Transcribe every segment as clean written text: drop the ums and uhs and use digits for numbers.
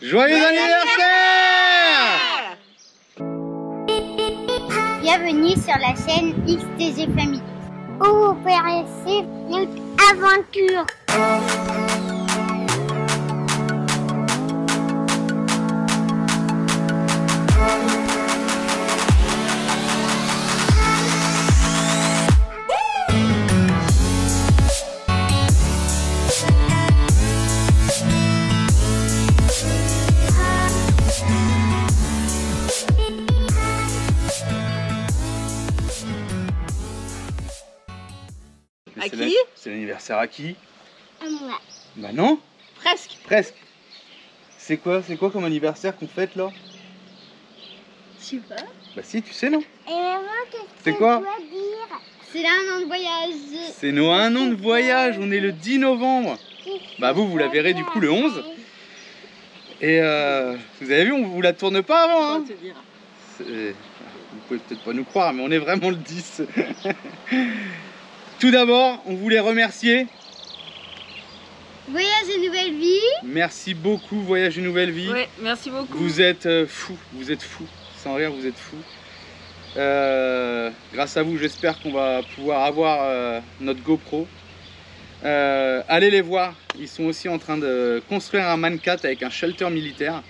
Joyeux anniversaire! Bienvenue sur la chaîne XTG Family. Où vous pourrez suivre notre aventure. À qui? C'est l'anniversaire à qui? À moi. Bah non. Presque. Presque. C'est quoi comme anniversaire qu'on fête là? Je sais pas. Bah si, tu sais non? Et maman, qu'est-ce C'est que quoi? je dois dire? C'est là un an de voyage. C'est nos 1 an de voyage, on est le 10 novembre. Bah vous la verrez du coup le 11. Et vous avez vu, on vous la tourne pas avant hein? Te dire. Vous pouvez peut-être pas nous croire, mais on est vraiment le 10. Tout d'abord, on voulait remercier. Voyage et nouvelle vie. Merci beaucoup, Voyage une nouvelle vie. Ouais, merci beaucoup. Vous êtes fous, vous êtes fous. Sans rire, vous êtes fous. Grâce à vous, j'espère qu'on va pouvoir avoir notre GoPro. Allez les voir, ils sont aussi en train de construire un man-cat avec un shelter militaire.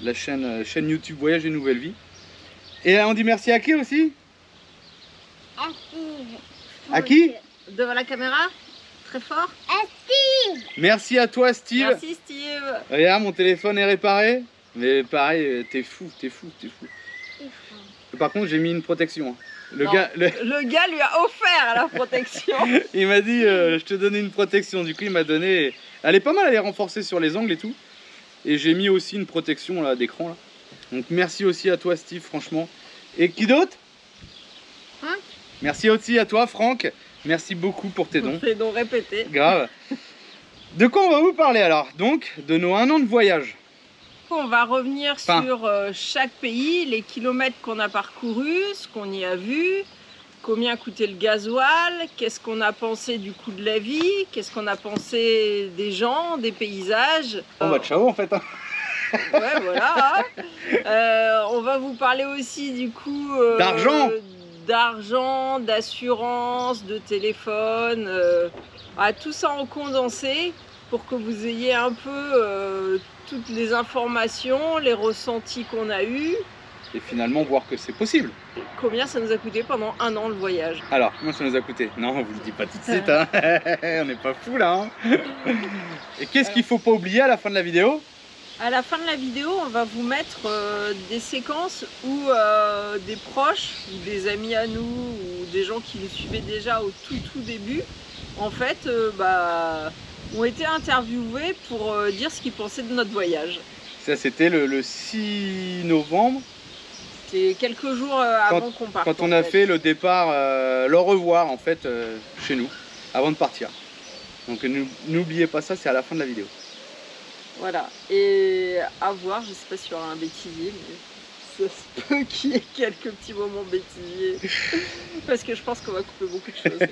La chaîne YouTube Voyage et Nouvelle Vie. Et on dit merci à qui aussi? À Steve. À qui? Devant la caméra? Très fort. À Steve. Merci à toi Steve. Merci Steve. Regarde, mon téléphone est réparé. Mais pareil, t'es fou, t'es fou, t'es fou. Par contre, j'ai mis une protection. Hein. Le gars lui a offert la protection. il m'a dit, je te donnais une protection. Du coup, il m'a donné. Elle est pas mal, elle est renforcée sur les angles et tout. Et j'ai mis aussi une protection là d'écran là. Donc merci aussi à toi Steve, franchement. Et qui d'autre? Franck. Merci aussi à toi Franck. Merci beaucoup pour tes dons. Tes dons répétés. Grave. De quoi on va vous parler alors? Donc, de nos 1 an de voyage. On va revenir sur chaque pays, les kilomètres qu'on a parcourus, ce qu'on y a vu, combien coûtait le gasoil, qu'est-ce qu'on a pensé du coût de la vie, qu'est-ce qu'on a pensé des gens, des paysages. On va ciao en fait. Hein. Ouais, voilà. On va vous parler aussi du coup d'argent, d'assurance, de téléphone, tout ça en condensé pour que vous ayez un peu toutes les informations, les ressentis qu'on a eus. Et finalement voir que c'est possible. Combien ça nous a coûté pendant 1 an le voyage? Alors, combien ça nous a coûté? Non, on vous le dit pas tout de suite, hein. On n'est pas fou là. Hein. Et qu'est-ce qu'il faut pas oublier à la fin de la vidéo? À la fin de la vidéo, on va vous mettre des séquences où des proches, ou des amis à nous, ou des gens qui nous suivaient déjà au tout début, en fait, ont été interviewés pour dire ce qu'ils pensaient de notre voyage. Ça, c'était le 6 novembre. C'était quelques jours avant qu'on parte. Quand on a fait le départ, le revoir en fait, chez nous, avant de partir. Donc n'oubliez pas ça, c'est à la fin de la vidéo. Voilà, et à voir, je sais pas s'il y aura un bêtisier, mais ça se peut qu'il y ait quelques petits moments bêtisiers. Parce que je pense qu'on va couper beaucoup de choses.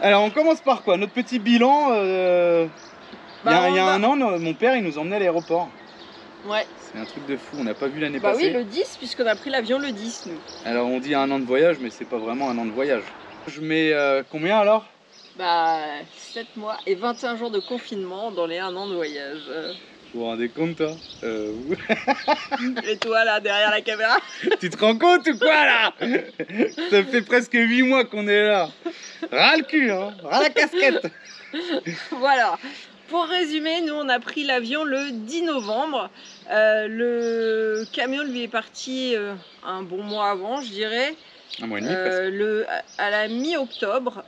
Alors on commence par quoi? Notre petit bilan. Il y a 1 an, mon père il nous emmenait à l'aéroport. Ouais. C'est un truc de fou, on n'a pas vu l'année passée. Oui, le 10, puisqu'on a pris l'avion le 10, nous. Alors on dit 1 an de voyage, mais c'est pas vraiment 1 an de voyage. Je mets combien alors? 7 mois et 21 jours de confinement dans les 1 an de voyage. Vous vous rendez compte toi? Et toi là, derrière la caméra? Tu te rends compte ou quoi là? Ça fait presque 8 mois qu'on est là. Ras le cul, hein, ras la casquette. Voilà. Pour résumer, nous on a pris l'avion le 10 novembre. Le camion lui est parti un bon mois avant, je dirais. 1 mois et demi presque. À la mi-octobre.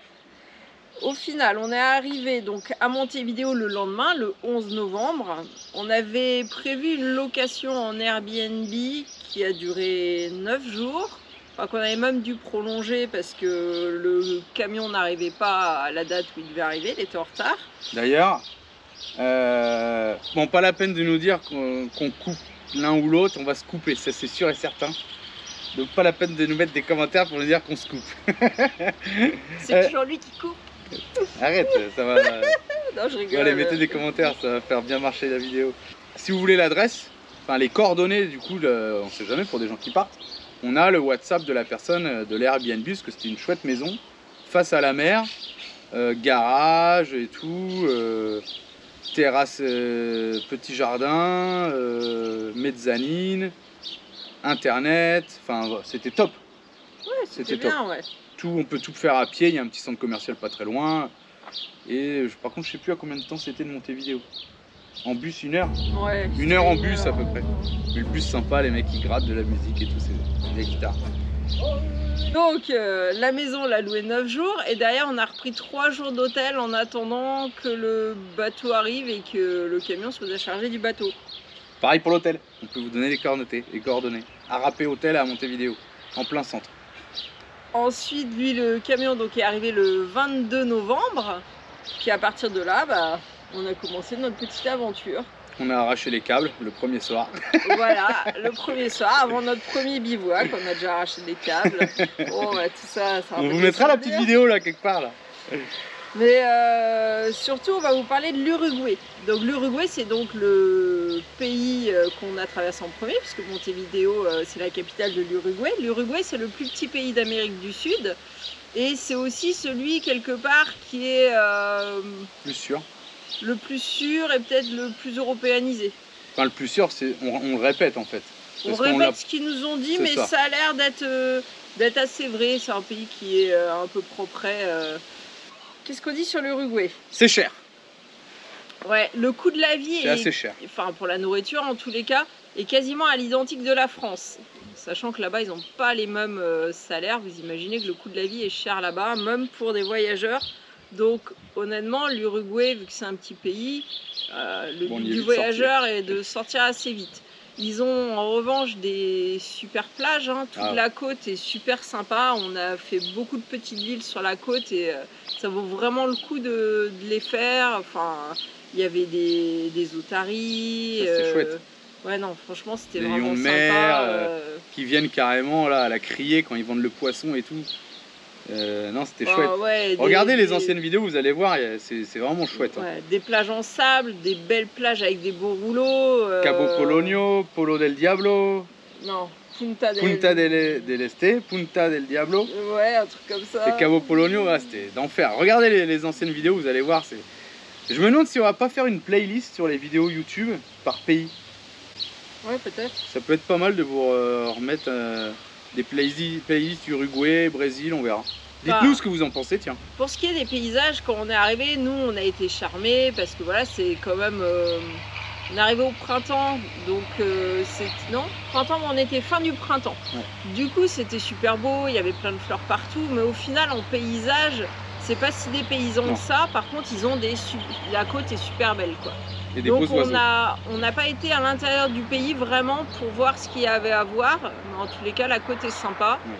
Au final, on est arrivé donc à Montevideo le lendemain, le 11 novembre. On avait prévu une location en Airbnb qui a duré 9 jours. Enfin, qu'on avait même dû prolonger parce que le camion n'arrivait pas à la date où il devait arriver, il était en retard. D'ailleurs, bon, pas la peine de nous dire qu'on coupe l'un ou l'autre, on va se couper, ça c'est sûr et certain. Donc pas la peine de nous mettre des commentaires pour nous dire qu'on se coupe. C'est toujours lui qui coupe. Arrête, ça va. Non, je rigole. Allez, mettez des commentaires, ça va faire bien marcher la vidéo. si vous voulez l'adresse, enfin les coordonnées du coup, on sait jamais pour des gens qui partent, on a le WhatsApp de la personne de l'Airbnb, parce que c'était une chouette maison, face à la mer, garage et tout, terrasse, petit jardin, mezzanine, internet, enfin c'était top. Ouais, c'était bien, top. Ouais. Tout, on peut tout faire à pied, il y a un petit centre commercial pas très loin. Et par contre, je sais plus à combien de temps c'était de Montevideo. En bus, 1 heure. Ouais. 1 heure en bus à peu près. Mais le bus sympa, les mecs qui grattent de la musique et tout, c'est des guitares. Donc la maison on l'a louée 9 jours et derrière on a repris 3 jours d'hôtel en attendant que le bateau arrive et que le camion soit déchargé du bateau. Pareil pour l'hôtel, on peut vous donner les coordonnées. Arapé Hôtel à Montevideo, en plein centre. Ensuite, lui, le camion donc, est arrivé le 22 novembre. Puis à partir de là, bah, on a commencé notre petite aventure. On a arraché les câbles le premier soir. Voilà, le premier soir, avant notre premier bivouac, on a déjà arraché des câbles. Oh, ouais, tout ça, on vous mettra la petite vidéo là, quelque part. Là. Mais surtout, on va vous parler de l'Uruguay. Donc l'Uruguay, c'est donc le pays qu'on a traversé en premier, puisque Montevideo, c'est la capitale de l'Uruguay. L'Uruguay, c'est le plus petit pays d'Amérique du Sud. Et c'est aussi celui, quelque part, qui est plus sûr. Le plus sûr et peut-être le plus européanisé. Enfin, le plus sûr, c'est on le répète en fait. On répète ce qu'ils nous ont dit, mais ça a l'air d'être assez vrai. C'est un pays qui est un peu propre. Qu'est-ce qu'on dit sur l'Uruguay? C'est cher. Ouais, le coût de la vie est assez cher. Enfin, pour la nourriture en tous les cas, est quasiment à l'identique de la France. Sachant que là-bas, ils n'ont pas les mêmes salaires. Vous imaginez que le coût de la vie est cher là-bas, même pour des voyageurs. Donc, honnêtement, l'Uruguay, vu que c'est un petit pays, le but du voyageur est de sortir assez vite. Ils ont en revanche des super plages, hein. Toute la côte est super sympa. On a fait beaucoup de petites villes sur la côte et ça vaut vraiment le coup de les faire. Enfin, il y avait des otaries. C'est chouette. Ouais, non, franchement, c'était des vraiment lions de sympa. Mer, qui viennent carrément là, à la crier quand ils vendent le poisson et tout. Non, c'était chouette. Ouais, regardez les anciennes vidéos, vous allez voir, c'est vraiment chouette. Ouais, des plages en sable, des belles plages avec des beaux rouleaux. Cabo Polonio, Polo del Diablo. Non, Punta del Este, Punta del Diablo. Ouais, un truc comme ça. C'est Cabo Polonio, c'était d'enfer. Regardez les anciennes vidéos, vous allez voir. Je me demande si on va pas faire une playlist sur les vidéos YouTube par pays. Ouais, peut-être. Ça peut être pas mal de vous remettre des playlists Uruguay, Brésil, on verra. Dites-nous ce que vous en pensez, tiens. Pour ce qui est des paysages, quand on est arrivé, nous, on a été charmés parce que voilà, c'est quand même... on est arrivé au printemps, donc non, printemps, mais on était fin du printemps. Ouais. Du coup, c'était super beau, il y avait plein de fleurs partout, mais au final, en paysage, c'est pas si dépaysant que ça. Par contre, ils ont la côte est super belle, quoi. Et des donc beaux oiseaux. On n'a pas été à l'intérieur du pays vraiment pour voir ce qu'il y avait à voir. Mais en tous les cas, la côte est sympa. Ouais.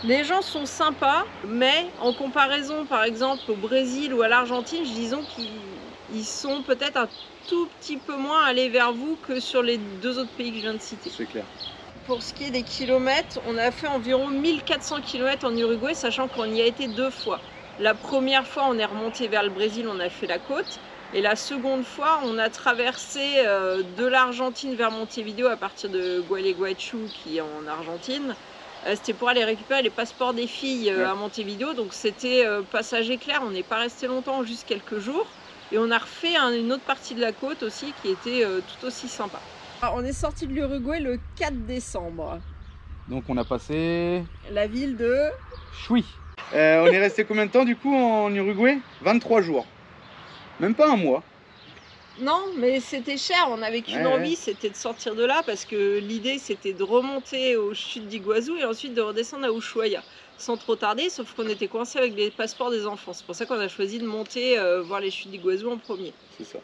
Les gens sont sympas, mais en comparaison, par exemple, au Brésil ou à l'Argentine, disons qu'ils sont peut-être un tout petit peu moins allés vers vous que sur les 2 autres pays que je viens de citer. C'est clair. Pour ce qui est des kilomètres, on a fait environ 1400 km en Uruguay, sachant qu'on y a été 2 fois. La première fois, on est remonté vers le Brésil, on a fait la côte. Et la seconde fois, on a traversé de l'Argentine vers Montevideo à partir de Gualeguaychú, qui est en Argentine. C'était pour aller récupérer les passeports des filles à Montevideo. Donc c'était passage éclair, on n'est pas resté longtemps, juste quelques jours. Et on a refait une autre partie de la côte aussi qui était tout aussi sympa. Alors, on est sorti de l'Uruguay le 4 décembre. Donc on a passé... la ville de... Chuy. On est resté combien de temps du coup en Uruguay? 23 jours. Même pas un mois. Non, mais c'était cher. On n'avait qu'une envie, c'était de sortir de là parce que l'idée c'était de remonter aux chutes d'Iguazú et ensuite de redescendre à Ushuaia sans trop tarder, sauf qu'on était coincé avec les passeports des enfants. C'est pour ça qu'on a choisi de monter voir les chutes d'Iguazú en premier. C'est ça.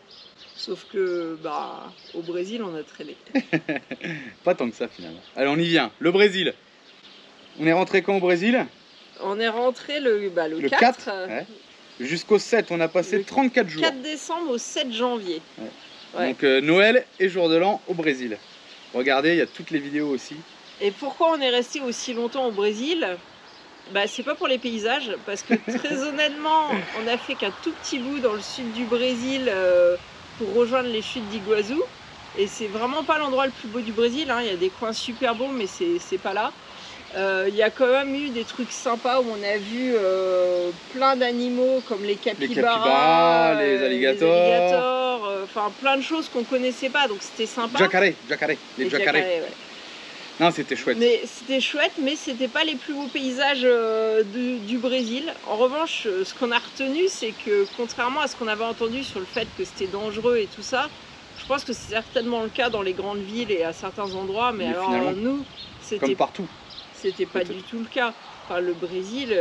Sauf que au Brésil, on a traîné. Pas tant que ça finalement. Allez, on y vient. Le Brésil. On est rentré quand au Brésil? On est rentré le 4. Jusqu'au 7, on a passé 34 jours. 4 décembre au 7 janvier. Ouais. Donc Noël et jour de l'an au Brésil. Regardez, il y a toutes les vidéos aussi. Et pourquoi on est resté aussi longtemps au Brésil? C'est pas pour les paysages, parce que très honnêtement, on a fait qu'un tout petit bout dans le sud du Brésil pour rejoindre les chutes d'Iguazú. Et c'est vraiment pas l'endroit le plus beau du Brésil, hein. Il y a des coins super beaux, mais c'est pas là. Il y a quand même eu des trucs sympas où on a vu plein d'animaux comme les capybaras, les alligators, enfin plein de choses qu'on connaissait pas, donc c'était sympa. Jacaré, les jacarés. Ouais. Non, c'était chouette. Mais c'était chouette, mais c'était pas les plus beaux paysages du Brésil. En revanche, ce qu'on a retenu, c'est que contrairement à ce qu'on avait entendu sur le fait que c'était dangereux et tout ça, je pense que c'est certainement le cas dans les grandes villes et à certains endroits, mais alors nous, c'était comme partout. C'était pas du tout le cas. Enfin, le Brésil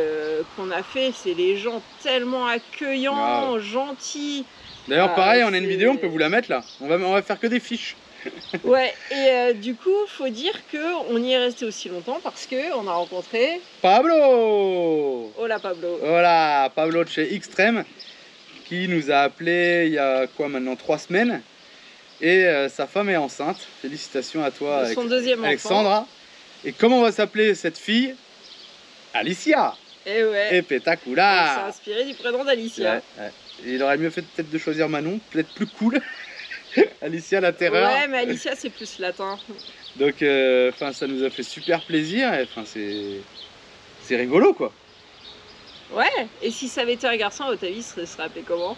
qu'on a fait, c'est les gens tellement accueillants, gentils. D'ailleurs, pareil, on a une vidéo, on peut vous la mettre là. On va faire que des fiches. Ouais, et du coup, faut dire qu'on y est resté aussi longtemps parce qu'on a rencontré Pablo. Hola Pablo. Voilà, Pablo de chez Extreme qui nous a appelé il y a quoi maintenant 3 semaines. Et sa femme est enceinte. Félicitations à toi, son deuxième Alexandra. Enfant. Et comment va s'appeler cette fille? Alicia. Et ouais. Et Pétacula. On s'est inspiré du prénom d'Alicia. Ouais. Il aurait mieux fait peut-être de choisir Manon, peut-être plus cool. Alicia la terreur. Ouais, mais Alicia c'est plus latin. Donc, ça nous a fait super plaisir. Enfin, c'est rigolo quoi. Ouais. Et si ça avait été un garçon, à votre avis, il serait appelé comment?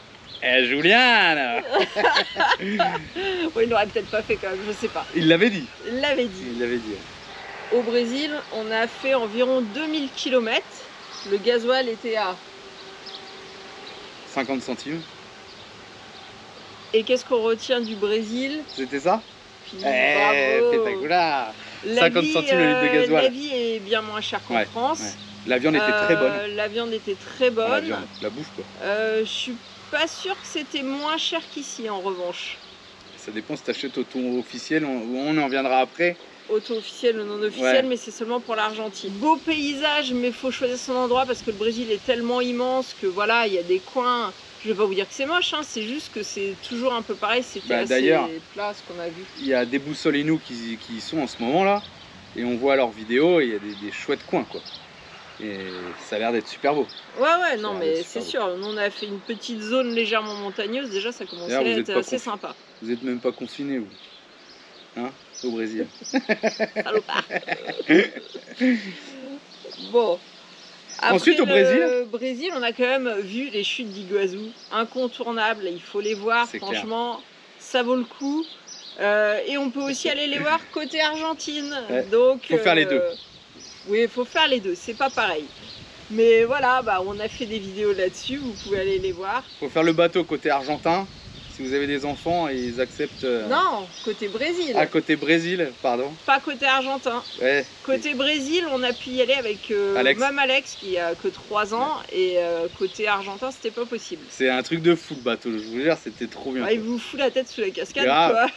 Juliane. Bon, il l'aurait peut-être pas fait quand même, je sais pas. Il l'avait dit. Il l'avait dit. Il l'avait dit. Au Brésil, on a fait environ 2000 km. Le gasoil était à 50 centimes. Et qu'est-ce qu'on retient du Brésil? C'était ça? Bravo. Pétacula. 50 centimes le litre de gasoil. La vie est bien moins chère qu'en France. Ouais. La viande était très bonne. La viande était très bonne. La bouffe quoi. Je suis pas sûre que c'était moins cher qu'ici en revanche. Ça dépend si tu achètes au ton officiel, on en viendra après. Auto officiel ou non officiel, mais c'est seulement pour l'Argentine. Beau paysage, mais il faut choisir son endroit parce que le Brésil est tellement immense que voilà, il y a des coins. Je vais pas vous dire que c'est moche, hein, c'est juste que c'est toujours un peu pareil. C'était assez plat ce qu'on a vu. Il y a des Boussolinous qui y sont en ce moment là, et on voit leurs vidéos et il y a des chouettes coins quoi. Et ça a l'air d'être super beau. Ouais, non, mais c'est sûr. Nous, on a fait une petite zone légèrement montagneuse. Déjà, ça commençait à être assez sympa. Vous n'êtes même pas confinés, vous, hein, au Brésil. Salopard. Bon. Après ensuite, au Brésil, on a quand même vu les chutes d'Iguazu. Incontournables. Il faut les voir. Franchement, ça vaut le coup. Et on peut aussi aller les voir côté Argentine. Ouais. Donc, faut faire les deux. Oui, il faut faire les deux, c'est pas pareil. Mais voilà, on a fait des vidéos là-dessus, vous pouvez aller les voir. Faut faire le bateau côté argentin, si vous avez des enfants et ils acceptent... Non, côté Brésil. Ah, côté Brésil, pardon. Pas côté argentin. Ouais. Côté Brésil, on a pu y aller avec même Alex qui a que 3 ans, et côté argentin, c'était pas possible. C'est un truc de fou le bateau, je vous jure, c'était trop bien. Il vous fout la tête sous la cascade, quoi.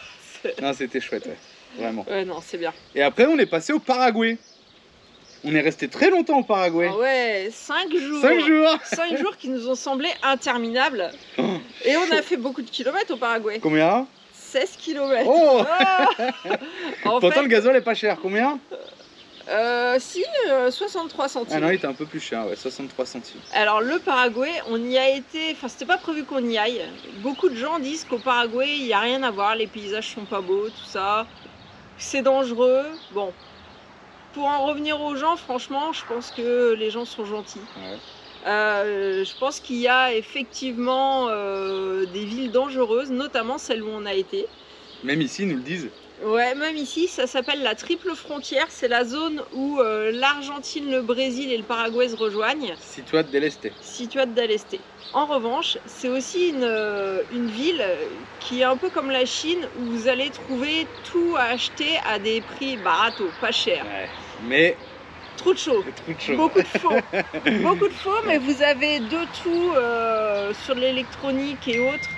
Non, c'était chouette, vraiment. Ouais, non, c'est bien. Et après, on est passé au Paraguay. On est resté très longtemps au Paraguay. Ah ouais, 5 jours. 5 jours 5 jours qui nous ont semblé interminables. Et on a fait beaucoup de kilomètres au Paraguay. Combien? 16 km. Oh, Pourtant, le gasoil est pas cher. Combien? 63 centimes. Ah non, il était un peu plus cher, ouais, 63 centimes. Alors le Paraguay, on y a été, enfin c'était pas prévu qu'on y aille. Beaucoup de gens disent qu'au Paraguay, il n'y a rien à voir, les paysages sont pas beaux, tout ça. C'est dangereux. Bon. Pour en revenir aux gens, franchement, je pense que les gens sont gentils. Ouais. Je pense qu'il y a effectivement des villes dangereuses, notamment celle où on a été. Même ici, ils nous le disent. Ouais, même ici, ça s'appelle la triple frontière. C'est la zone où l'Argentine, le Brésil et le Paraguay se rejoignent. Ciudad del Este. Ciudad del Este. En revanche, c'est aussi une ville qui est un peu comme la Chine, où vous allez trouver tout à acheter à des prix barato, pas cher. Ouais, mais... Trop de chaud. Beaucoup de faux. Beaucoup de faux, mais vous avez de tout sur l'électronique et autres,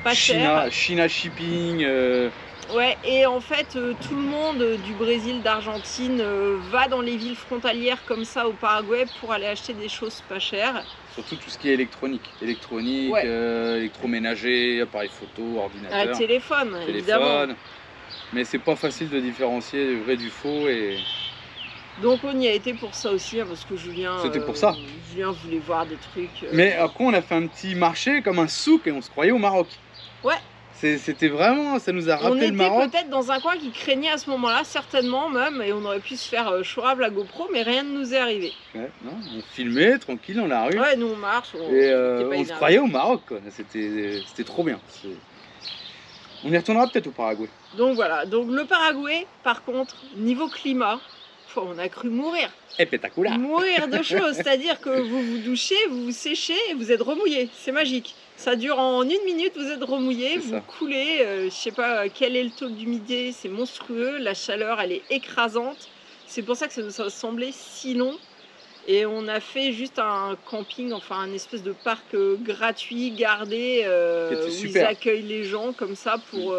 pas cher. China Shipping... Ouais, et en fait, tout le monde du Brésil, d'Argentine va dans les villes frontalières comme ça au Paraguay pour aller acheter des choses pas chères. Surtout tout ce qui est électronique. Ouais. Électroménager, appareil photo, ordinateur. Téléphone, évidemment. Mais c'est pas facile de différencier le vrai du faux. Donc on y a été pour ça aussi, hein, parce que Julien... C'était pour ça. Julien voulait voir des trucs... Mais après, on a fait un petit marché comme un souk et on se croyait au Maroc. Ouais. C'était vraiment, ça nous a On rappelé le était Maroc. peut-être dans un coin qui craignait à ce moment-là, certainement même, et on aurait pu se faire chourave la GoPro, mais rien ne nous est arrivé. Ouais, non, on filmait tranquille dans la rue. Ouais, nous on marche, Et était pas on se énervé. croyait au Maroc, quoi. C'était trop bien. On y retournera peut-être au Paraguay. Donc voilà, donc le Paraguay, par contre, niveau climat, on a cru mourir. Espectaculaire. Mourir de choses, c'est-à-dire que vous vous douchez, vous vous séchez et vous êtes remouillé. C'est magique. Ça dure en 1 minute, vous êtes remouillé, C'est vous ça. coulez. Je sais pas quel est le taux d'humidité, c'est monstrueux. La chaleur, elle est écrasante. C'est pour ça que ça nous a semblé si long. Et on a fait juste un camping, enfin un espèce de parc gratuit, gardé, Qui était où super. ils accueillent les gens comme ça pour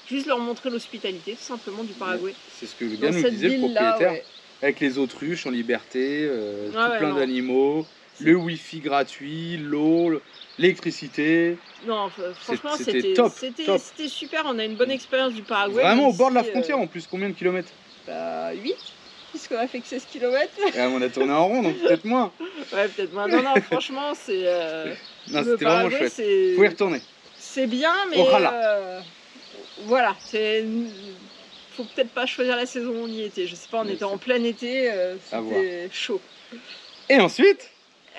juste leur montrer l'hospitalité, tout simplement, du Paraguay. C'est ce que le gars Dans nous cette disait, le ville-là, propriétaire. ouais. Avec les autruches en liberté, tout ouais, plein non. d'animaux, le wifi gratuit, l'eau, l'électricité. Non, franchement, c'était top, top. c'était super. On a une bonne expérience du Paraguay. Vraiment au même bord de la si, frontière en plus, combien de kilomètres? 8, puisqu'on a fait que 16 km. Et on a tourné en rond, donc peut-être moins. Ouais, peut-être moins. Non, non, franchement, c'est. Non, le c'était vraiment Paraguay, chouette. c'est. Faut y retourner. C'est bien, mais. Ojalá. Voilà, c'est. Faut peut-être pas choisir la saison où on y était. Je sais pas, on Mais était en plein été, À voir. c'était chaud. Et ensuite,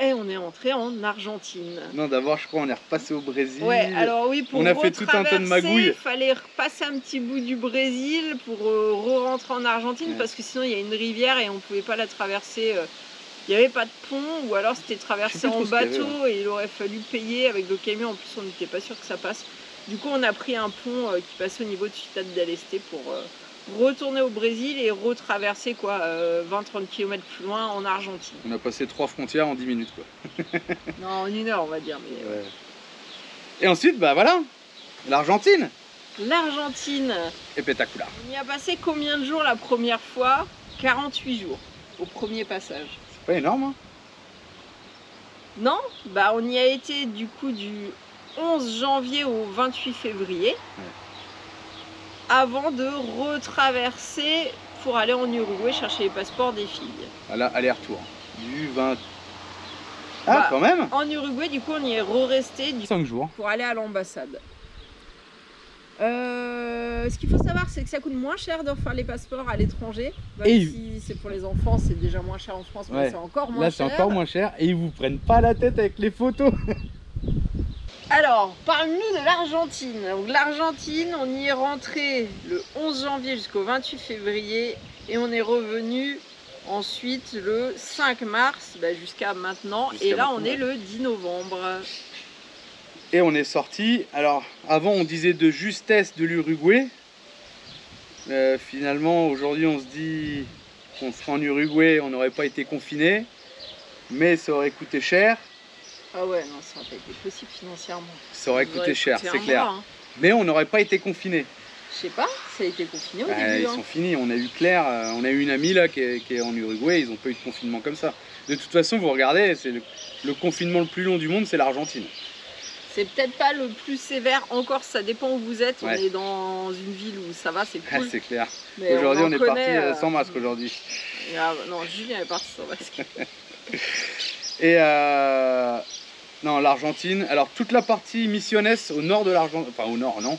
Et on est entré en Argentine. non, d'abord, je crois, on est repassé au Brésil. Ouais, alors oui, pour On a fait tout un tas de magouilles. il fallait repasser un petit bout du Brésil pour re-rentrer en Argentine, Ouais. parce que sinon il y a une rivière et on pouvait pas la traverser. Il n'y avait pas de pont, ou alors c'était Je sais traversé plus trop en ce qu'il y avait, bateau et il aurait fallu payer avec le camion. En plus, on n'était pas sûr que ça passe. Du coup, on a pris un pont qui passait au niveau de Ciudad del Este pour retourner au Brésil et retraverser 20-30 km plus loin en Argentine. On a passé 3 frontières en 10 minutes, quoi. Non, en 1 heure, on va dire. Mais, Ouais. Et ensuite, bah voilà, l'Argentine. L'Argentine. Espectaculaire. On y a passé combien de jours la première fois? 48 jours au premier passage. C'est pas énorme, hein? Non, bah on y a été du coup du 11 janvier au 28 février, avant de retraverser pour aller en Uruguay chercher les passeports des filles. Voilà, aller-retour. Du 20. Ah, Bah, quand même! En Uruguay, du coup, on y est resté 5 jours. pour aller à l'ambassade. Ce qu'il faut savoir, c'est que ça coûte moins cher de refaire les passeports à l'étranger. Même Et si c'est pour les enfants, c'est déjà moins cher en France, mais Ouais. c'est encore moins Là, c'est cher. encore moins cher et ils vous prennent pas la tête avec les photos. Alors, parle-nous de l'Argentine. Donc l'Argentine, on y est rentré le 11 janvier jusqu'au 28 février et on est revenu ensuite le 5 mars jusqu'à maintenant. Jusqu'à Et là, maintenant, on est le 10 novembre. Et on est sorti. Alors, avant, on disait de justesse de l'Uruguay. Finalement, aujourd'hui, on se dit qu'on serait en Uruguay, on n'aurait pas été confiné, mais ça aurait coûté cher. Ah ouais, non, ça n'a pas été possible financièrement. Ça aurait Ça coûté cher, coûté c'est un clair. bras, hein. Mais on n'aurait pas été confiné. Je sais pas, ça a été confiné au Bah, début. ils hein. sont finis. On a eu Claire, on a eu une amie là qui est en Uruguay. Ils n'ont pas eu de confinement comme ça. De toute façon, vous regardez, c'est le confinement le plus long du monde, c'est l'Argentine. C'est peut-être pas le plus sévère, encore ça dépend où vous êtes. Ouais. On est dans une ville où ça va, c'est Ah, cool. c'est clair. Mais Aujourd'hui, en on est parti connaît, sans masque aujourd'hui. Ah, non, Julien est parti sans masque. Et non, l'Argentine. Alors toute la partie Misiones au nord de l'Argentine, enfin au nord, non.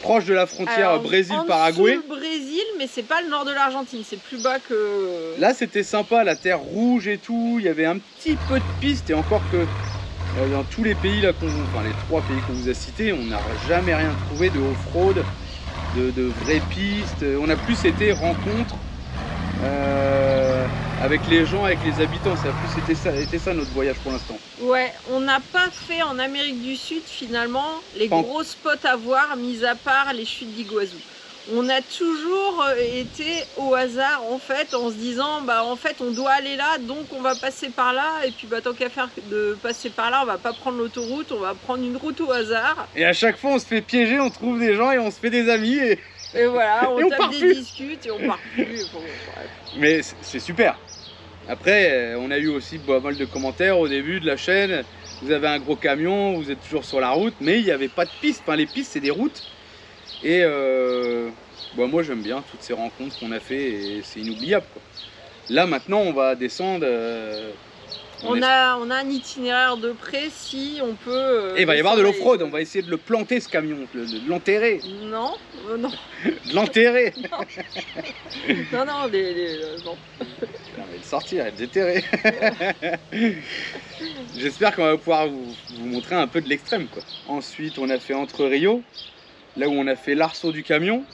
Proche de la frontière Alors, Brésil-Paraguay. en dessous le Brésil, mais c'est pas le nord de l'Argentine, c'est plus bas que. Là, c'était sympa, la terre rouge et tout. Il y avait un petit peu de piste et encore que dans tous les pays là, enfin les 3 pays qu'on vous a cités, on n'a jamais rien trouvé de off-road, de vraies pistes. On a plus été rencontres avec les gens, avec les habitants. Ça a plus été ça notre voyage pour l'instant. Ouais, on n'a pas fait en Amérique du Sud finalement les Pas en- gros spots à voir, mis à part les chutes d'Iguazu. On a toujours été au hasard en fait, en se disant en fait on doit aller là, donc on va passer par là, et puis tant qu'à faire de passer par là, on va pas prendre l'autoroute, on va prendre une route au hasard. Et à chaque fois, on se fait piéger, on trouve des gens et on se fait des amis. Et voilà, on Et on tape part des plus. discutes et on part plus. Bon, bref. Mais c'est super. Après, on a eu aussi pas mal de commentaires au début de la chaîne. Vous avez un gros camion, vous êtes toujours sur la route, mais il n'y avait pas de piste. Enfin, les pistes, c'est des routes. Et moi, j'aime bien toutes ces rencontres qu'on a fait et c'est inoubliable, quoi. Là, maintenant, on va descendre On a un itinéraire de précis, on peut... Et il va y avoir de l'off-road, on va essayer de le planter ce camion, de l'enterrer. Non, non. De l'enterrer. Non, non, non. On va le sortir et le déterrer. J'espère qu'on va pouvoir vous montrer un peu de l'extrême, quoi. Ensuite, on a fait Entre Rio, là où on a fait l'arceau du camion.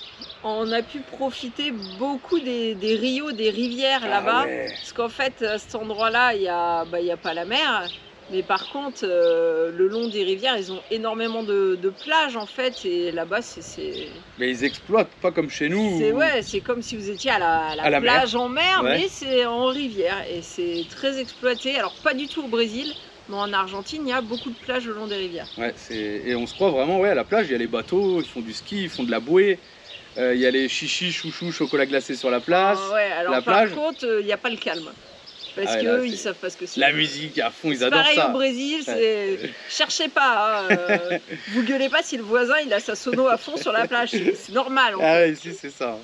On a pu profiter beaucoup des rios, des rivières là-bas. Ouais. Parce qu'en fait, à cet endroit-là, il n'y a pas la mer. Mais par contre, le long des rivières, ils ont énormément de plages en fait. Et là-bas, c'est... Mais ils exploitent, pas comme chez nous. C'est comme si vous étiez à la plage en mer, ouais. mais c'est en rivière. Et c'est très exploité. Alors, pas du tout au Brésil, mais en Argentine, il y a beaucoup de plages le long des rivières. Ouais, et on se croit vraiment à la plage. Il y a les bateaux, ils font du ski, ils font de la bouée. Il y a les chichis, chouchous, chocolat glacé sur la place. Ah ouais, alors la par plage. contre, il n'y a pas le calme. Parce Ah ouais, qu'eux, ils savent pas ce que c'est. La musique à fond, ils adorent pareil ça. Pareil au Brésil, c'est... Cherchez pas, hein, vous gueulez pas si le voisin il a sa sono à fond sur la plage, c'est normal. En fait. Ah ouais, ici c'est ça.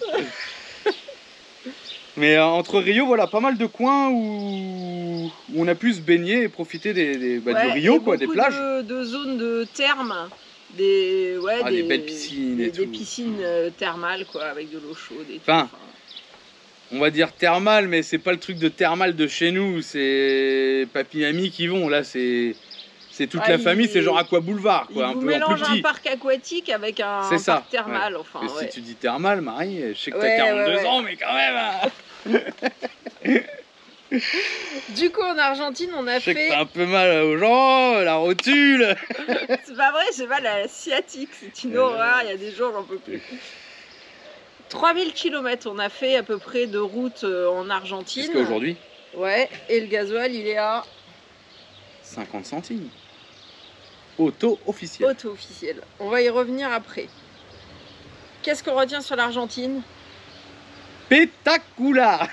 Mais Entre Rio, voilà, pas mal de coins où on a pu se baigner et profiter du Rio, quoi, des plages. De zones de thermes, des belles piscines et tout. Des piscines thermales, quoi, avec de l'eau chaude et enfin, tout. On va dire thermal, mais c'est pas le truc de thermal de chez nous, c'est papy et mamie qui vont. Là, c'est toute la famille, c'est genre Aqua Boulevard, quoi, un peu mélange un parc aquatique avec un parc thermal, ouais. Enfin. Mais ouais. si tu dis thermal, Marie, je sais que t'as 42 ans, mais quand même. Du coup, en Argentine, on a je sais que t'as un peu mal aux jambes, la rotule. C'est pas vrai, j'ai mal à la sciatique, c'est une horreur, il y a des jours, j'en peux plus. 3000 km on a fait à peu près de route en Argentine. Jusqu'à aujourd'hui. Ouais, et le gasoil il est à 50 centimes. Auto officiel. Auto officiel. On va y revenir après. Qu'est-ce qu'on retient sur l'Argentine? Pétacula.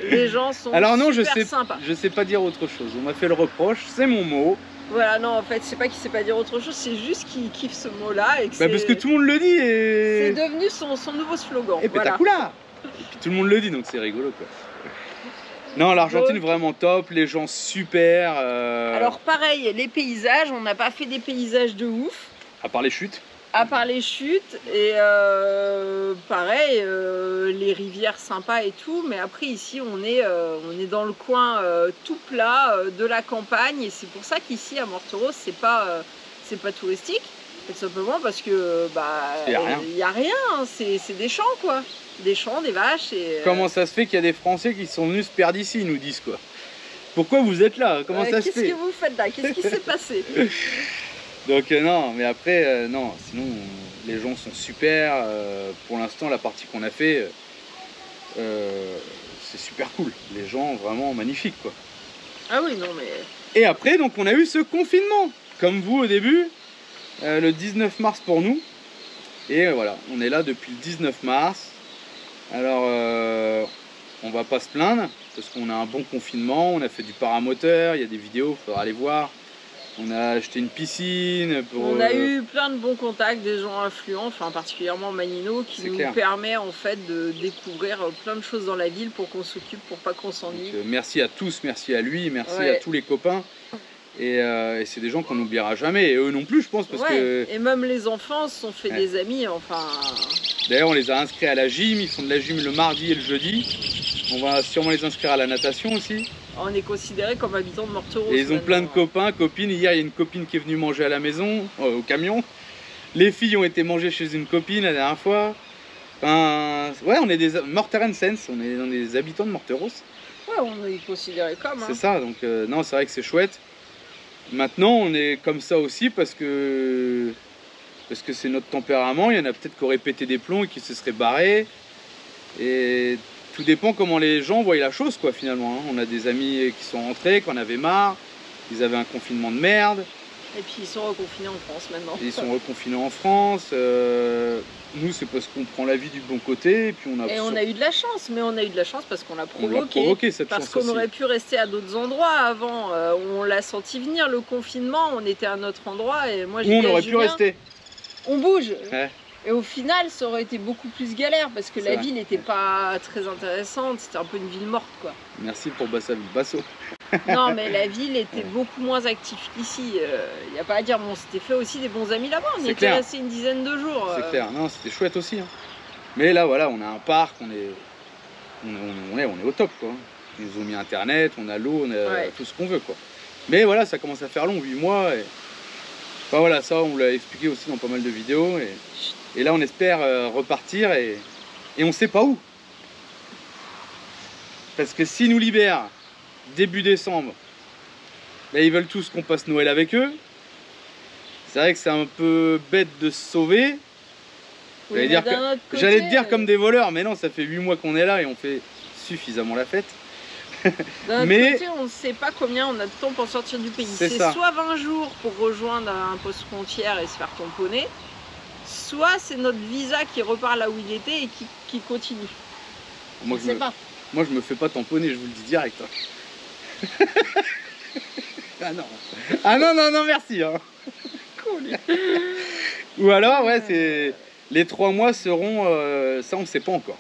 Les gens sont super sympas. Je sais pas dire autre chose. On m'a fait le reproche, c'est mon mot. Voilà, non, en fait, c'est pas qu'il sait pas dire autre chose, c'est juste qu'il kiffe ce mot-là. Parce que tout le monde le dit et... C'est devenu son nouveau slogan. Et pétacula. Et puis tout le monde le dit, donc c'est rigolo, quoi. Non, l'Argentine vraiment top, les gens super. Alors pareil, les paysages, on n'a pas fait des paysages de ouf. À part les chutes. À part les chutes, et pareil, les rivières sympas et tout, mais après ici on est dans le coin tout plat de la campagne, et c'est pour ça qu'ici à Morteros c'est pas touristique, tout simplement parce que il y a rien, hein, c'est des champs quoi, des champs, des vaches. Et, Comment ça se fait qu'il y a des Français qui sont venus se perdre ici, ils nous disent quoi? Pourquoi vous êtes là? Comment ça se fait? Qu'est-ce que vous faites là? Qu'est-ce qui s'est passé? Donc non, mais après, non, sinon les gens sont super. Pour l'instant, la partie qu'on a fait, c'est super cool. Les gens vraiment magnifiques, quoi. Ah oui, non mais... Et après, donc on a eu ce confinement, comme vous au début, le 19 mars pour nous. Et voilà, on est là depuis le 19 mars. Alors, on va pas se plaindre, parce qu'on a un bon confinement, on a fait du paramoteur, il y a des vidéos, il faudra aller voir. On a acheté une piscine. On a eu plein de bons contacts, des gens influents, enfin particulièrement Manino, qui nous permet en fait de découvrir plein de choses dans la ville pour qu'on s'occupe, pour pas qu'on s'ennuie. Merci à tous, merci à lui, merci à tous les copains. Et c'est des gens qu'on n'oubliera jamais, et eux non plus je pense, parce que... Et même les enfants se sont fait des amis, enfin... D'ailleurs on les a inscrits à la gym, ils font de la gym le mardi et le jeudi. On va sûrement les inscrire à la natation aussi. On est considérés comme habitants de Morteros. Et ils ont plein de copains, copines. Hier, il y a une copine qui est venue manger à la maison, au camion. Les filles ont été manger chez une copine la dernière fois. Enfin, ouais, on est des Morterenses, on est des habitants de Morteros. Ouais, on est considérés comme. C'est ça, donc non, c'est vrai que c'est chouette. Maintenant, on est comme ça aussi parce que c'est notre tempérament. Il y en a peut-être qui auraient pété des plombs et qui se seraient barrés. Et tout dépend comment les gens voient la chose, quoi, finalement. On a des amis qui sont rentrés, qui en avaient marre, ils avaient un confinement de merde. Et puis ils sont reconfinés en France maintenant. Ils sont reconfinés en France. Nous, c'est parce qu'on prend la vie du bon côté. Et puis on a eu de la chance, mais on a eu de la chance parce qu'on l'a provoqué. Parce qu'on aurait pu rester à d'autres endroits avant. On l'a senti venir, le confinement, on était à notre endroit. Et moi, on aurait pu rester. On bouge. Ouais. Et au final, ça aurait été beaucoup plus galère parce que la ville n'était pas très intéressante. C'était un peu une ville morte, quoi. Merci pour Basso. Non, mais la ville était beaucoup moins active qu'ici. Il n'y a pas à dire. Bon, on s'était fait aussi des bons amis là-bas. On y était resté une dizaine de jours. C'est clair. Non, c'était chouette aussi. Hein. Mais là, voilà, on a un parc, on est au top, quoi. Ils nous ont mis Internet, on a l'eau, on a tout ce qu'on veut, quoi. Mais voilà, ça commence à faire long, 8 mois. Et... Enfin voilà, ça, on l'a expliqué aussi dans pas mal de vidéos. Et là, on espère repartir et on sait pas où. Parce que s'ils nous libèrent début décembre, là, ils veulent tous qu'on passe Noël avec eux. C'est vrai que c'est un peu bête de se sauver. Oui, j'allais te dire comme des voleurs, mais non, ça fait 8 mois qu'on est là et on fait suffisamment la fête. D'un autre côté, on ne sait pas combien on a de temps pour sortir du pays. C'est soit 20 jours pour rejoindre un poste frontière et se faire tamponner, soit c'est notre visa qui repart là où il était et qui continue. Moi, je me fais pas tamponner, je vous le dis direct. Hein. Ah non, merci. Hein. Cool. Ou alors, ouais, c'est les 3 mois seront, ça on sait pas encore.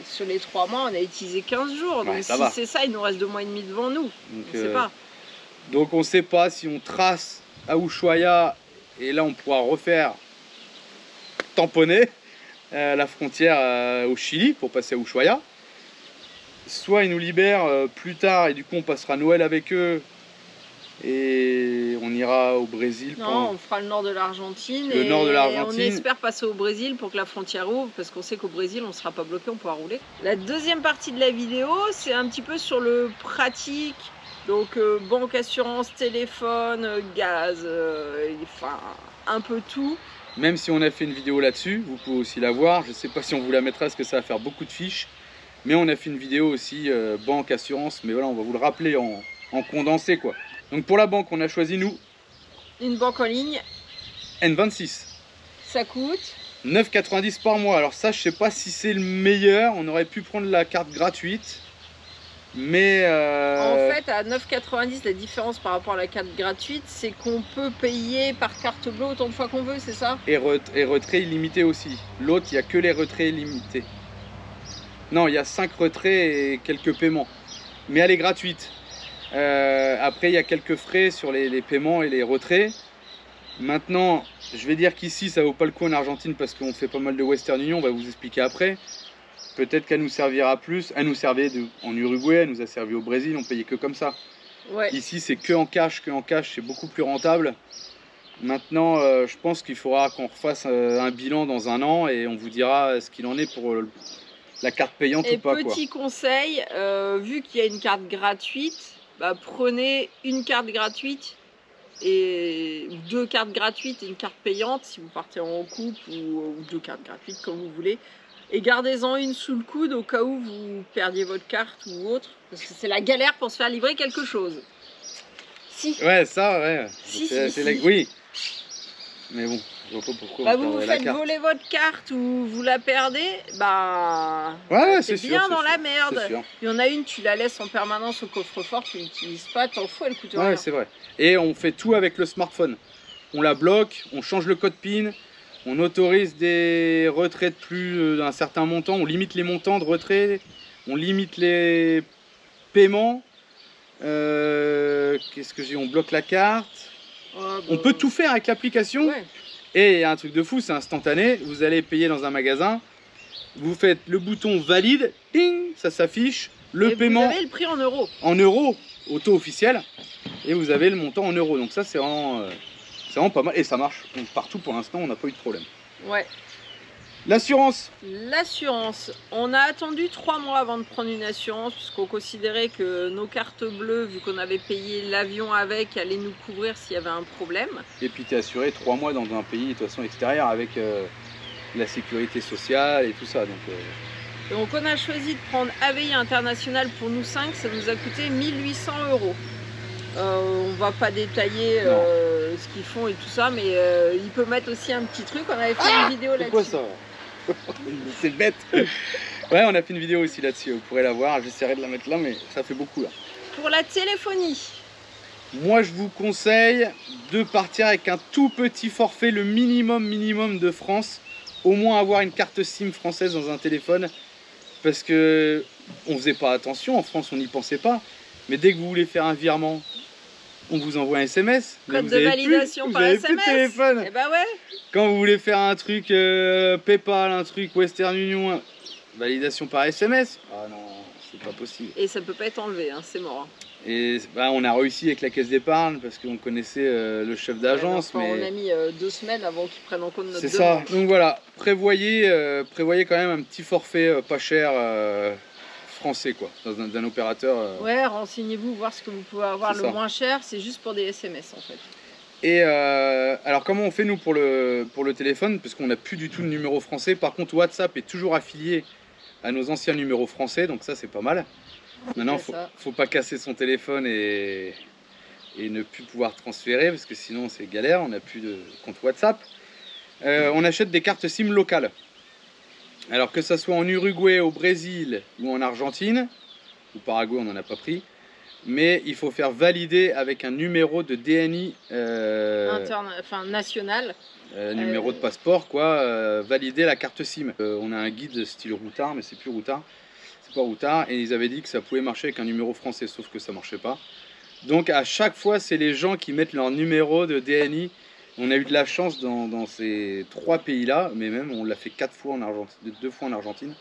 Sur les 3 mois, on a utilisé 15 jours. Donc si c'est ça, il nous reste 2 mois et demi devant nous. Donc, on sait pas. Donc on sait pas si on trace à Ushuaia et là on pourra refaire tamponner la frontière au Chili pour passer à Ushuaia. Soit ils nous libèrent plus tard et du coup on passera Noël avec eux et on ira au Brésil. Non, on fera le nord de l'Argentine. On espère passer au Brésil pour que la frontière ouvre parce qu'on sait qu'au Brésil on ne ssera pas bloqué, on pourra rouler. La deuxième partie de la vidéo, c'est un petit peu sur le pratique. Donc banque, assurance, téléphone, gaz, enfin un peu tout. Même si on a fait une vidéo là-dessus, vous pouvez aussi la voir. Je ne sais pas si on vous la mettra parce que ça va faire beaucoup de fiches. Mais on a fait une vidéo aussi banque, assurance. Mais voilà, on va vous le rappeler en condensé, quoi. Donc pour la banque, on a choisi, nous, une banque en ligne. N26. Ça coûte 9,90 par mois. Alors ça, je sais pas si c'est le meilleur. On aurait pu prendre la carte gratuite. Mais en fait, à 9,90, la différence par rapport à la carte gratuite, c'est qu'on peut payer par carte bleue autant de fois qu'on veut, c'est ça? Et retrait illimité aussi. L'autre, il n'y a que les retraits illimités. Non, il y a 5 retraits et quelques paiements. Mais elle est gratuite. Après, il y a quelques frais sur les paiements et les retraits. Maintenant, je vais dire qu'ici, ça vaut pas le coup en Argentine parce qu'on fait pas mal de Western Union. On va vous expliquer après. Peut-être qu'elle nous servira plus. Elle nous servait en Uruguay, elle nous a servi au Brésil. On payait que comme ça. Ouais. Ici, c'est que en cash. C'est beaucoup plus rentable. Maintenant, je pense qu'il faudra qu'on refasse un bilan dans 1 an et on vous dira ce qu'il en est pour la carte payante ou pas. Petit conseil, vu qu'il y a une carte gratuite, bah, prenez une carte gratuite et 2 cartes gratuites et une carte payante si vous partez en couple ou 2 cartes gratuites comme vous voulez. Et gardez-en une sous le coude au cas où vous perdiez votre carte ou autre. Parce que c'est la galère pour se faire livrer quelque chose. Si. Ouais, ça, ouais. Si. Oui. Mais bon, je vois pas pourquoi vous faites voler votre carte ou vous la perdez, bah c'est bien sûr, dans la merde. Il y en a une, tu la laisses en permanence au coffre-fort, tu l'utilises pas, t'en fous, elle coûte rien. Ouais, c'est vrai. Et on fait tout avec le smartphone. On la bloque, on change le code PIN, on autorise des retraits de plus d'un certain montant, on limite les montants de retrait, on limite les paiements. Qu'est-ce que j'ai? On bloque la carte. On peut tout faire avec l'application. Ouais. Et il y a un truc de fou, c'est instantané. Vous allez payer dans un magasin, vous faites le bouton valide, ding, ça s'affiche. Le paiement. Vous avez le prix en euros. En euros, au taux officiel. Et vous avez le montant en euros. Donc ça, c'est vraiment pas mal. Et ça marche partout pour l'instant, on n'a pas eu de problème. Ouais. L'assurance. L'assurance. On a attendu 3 mois avant de prendre une assurance puisqu'on considérait que nos cartes bleues, vu qu'on avait payé l'avion avec, allaient nous couvrir s'il y avait un problème. Et puis tu es assuré 3 mois dans un pays de toute façon extérieur avec la sécurité sociale et tout ça. Donc on a choisi de prendre AVI International pour nous 5, ça nous a coûté 1 800 €. On va pas détailler ce qu'ils font et tout ça, mais il peut mettre aussi un petit truc. On avait fait une vidéo là-dessus. C'est quoi ça? C'est bête. Ouais, on a fait une vidéo aussi là-dessus, vous pourrez la voir. J'essaierai de la mettre là, mais ça fait beaucoup là. Pour la téléphonie, moi je vous conseille de partir avec un tout petit forfait, le minimum de France. Au moins avoir une carte SIM française dans un téléphone, parce que on faisait pas attention, en France on n'y pensait pas. Mais dès que vous voulez faire un virement, on vous envoie un SMS. Code de validation par SMS. Téléphone. Et bah ouais. Quand vous voulez faire un truc PayPal, un truc Western Union, validation par SMS. Ah non, c'est pas possible. Et ça peut pas être enlevé, hein, c'est mort. Et bah, on a réussi avec la caisse d'épargne parce qu'on connaissait le chef d'agence. Ouais, mais on a mis 2 semaines avant qu'ils prennent en compte notre c'est demande. ça. Donc voilà, prévoyez quand même un petit forfait pas cher français quoi, d'un opérateur. Ouais, renseignez-vous, voir ce que vous pouvez avoir le moins cher, c'est juste pour des SMS en fait. Et alors comment on fait nous pour le téléphone, parce qu'on n'a plus du tout de numéro français. Par contre WhatsApp est toujours affilié à nos anciens numéros français, donc ça c'est pas mal. Maintenant faut pas casser son téléphone et ne plus pouvoir transférer, parce que sinon c'est galère, on n'a plus de compte WhatsApp. On achète des cartes SIM locales. Alors que ça soit en Uruguay, au Brésil ou en Argentine, ou Paraguay on n'en a pas pris, mais il faut faire valider avec un numéro de DNI national. Numéro de passeport quoi, valider la carte SIM. On a un guide style routard, mais c'est plus routard, c'est pas routard, et ils avaient dit que ça pouvait marcher avec un numéro français, sauf que ça marchait pas. Donc à chaque fois c'est les gens qui mettent leur numéro de DNI. On a eu de la chance dans ces 3 pays là, mais même on l'a fait 4 fois en Argentine, 2 fois en Argentine.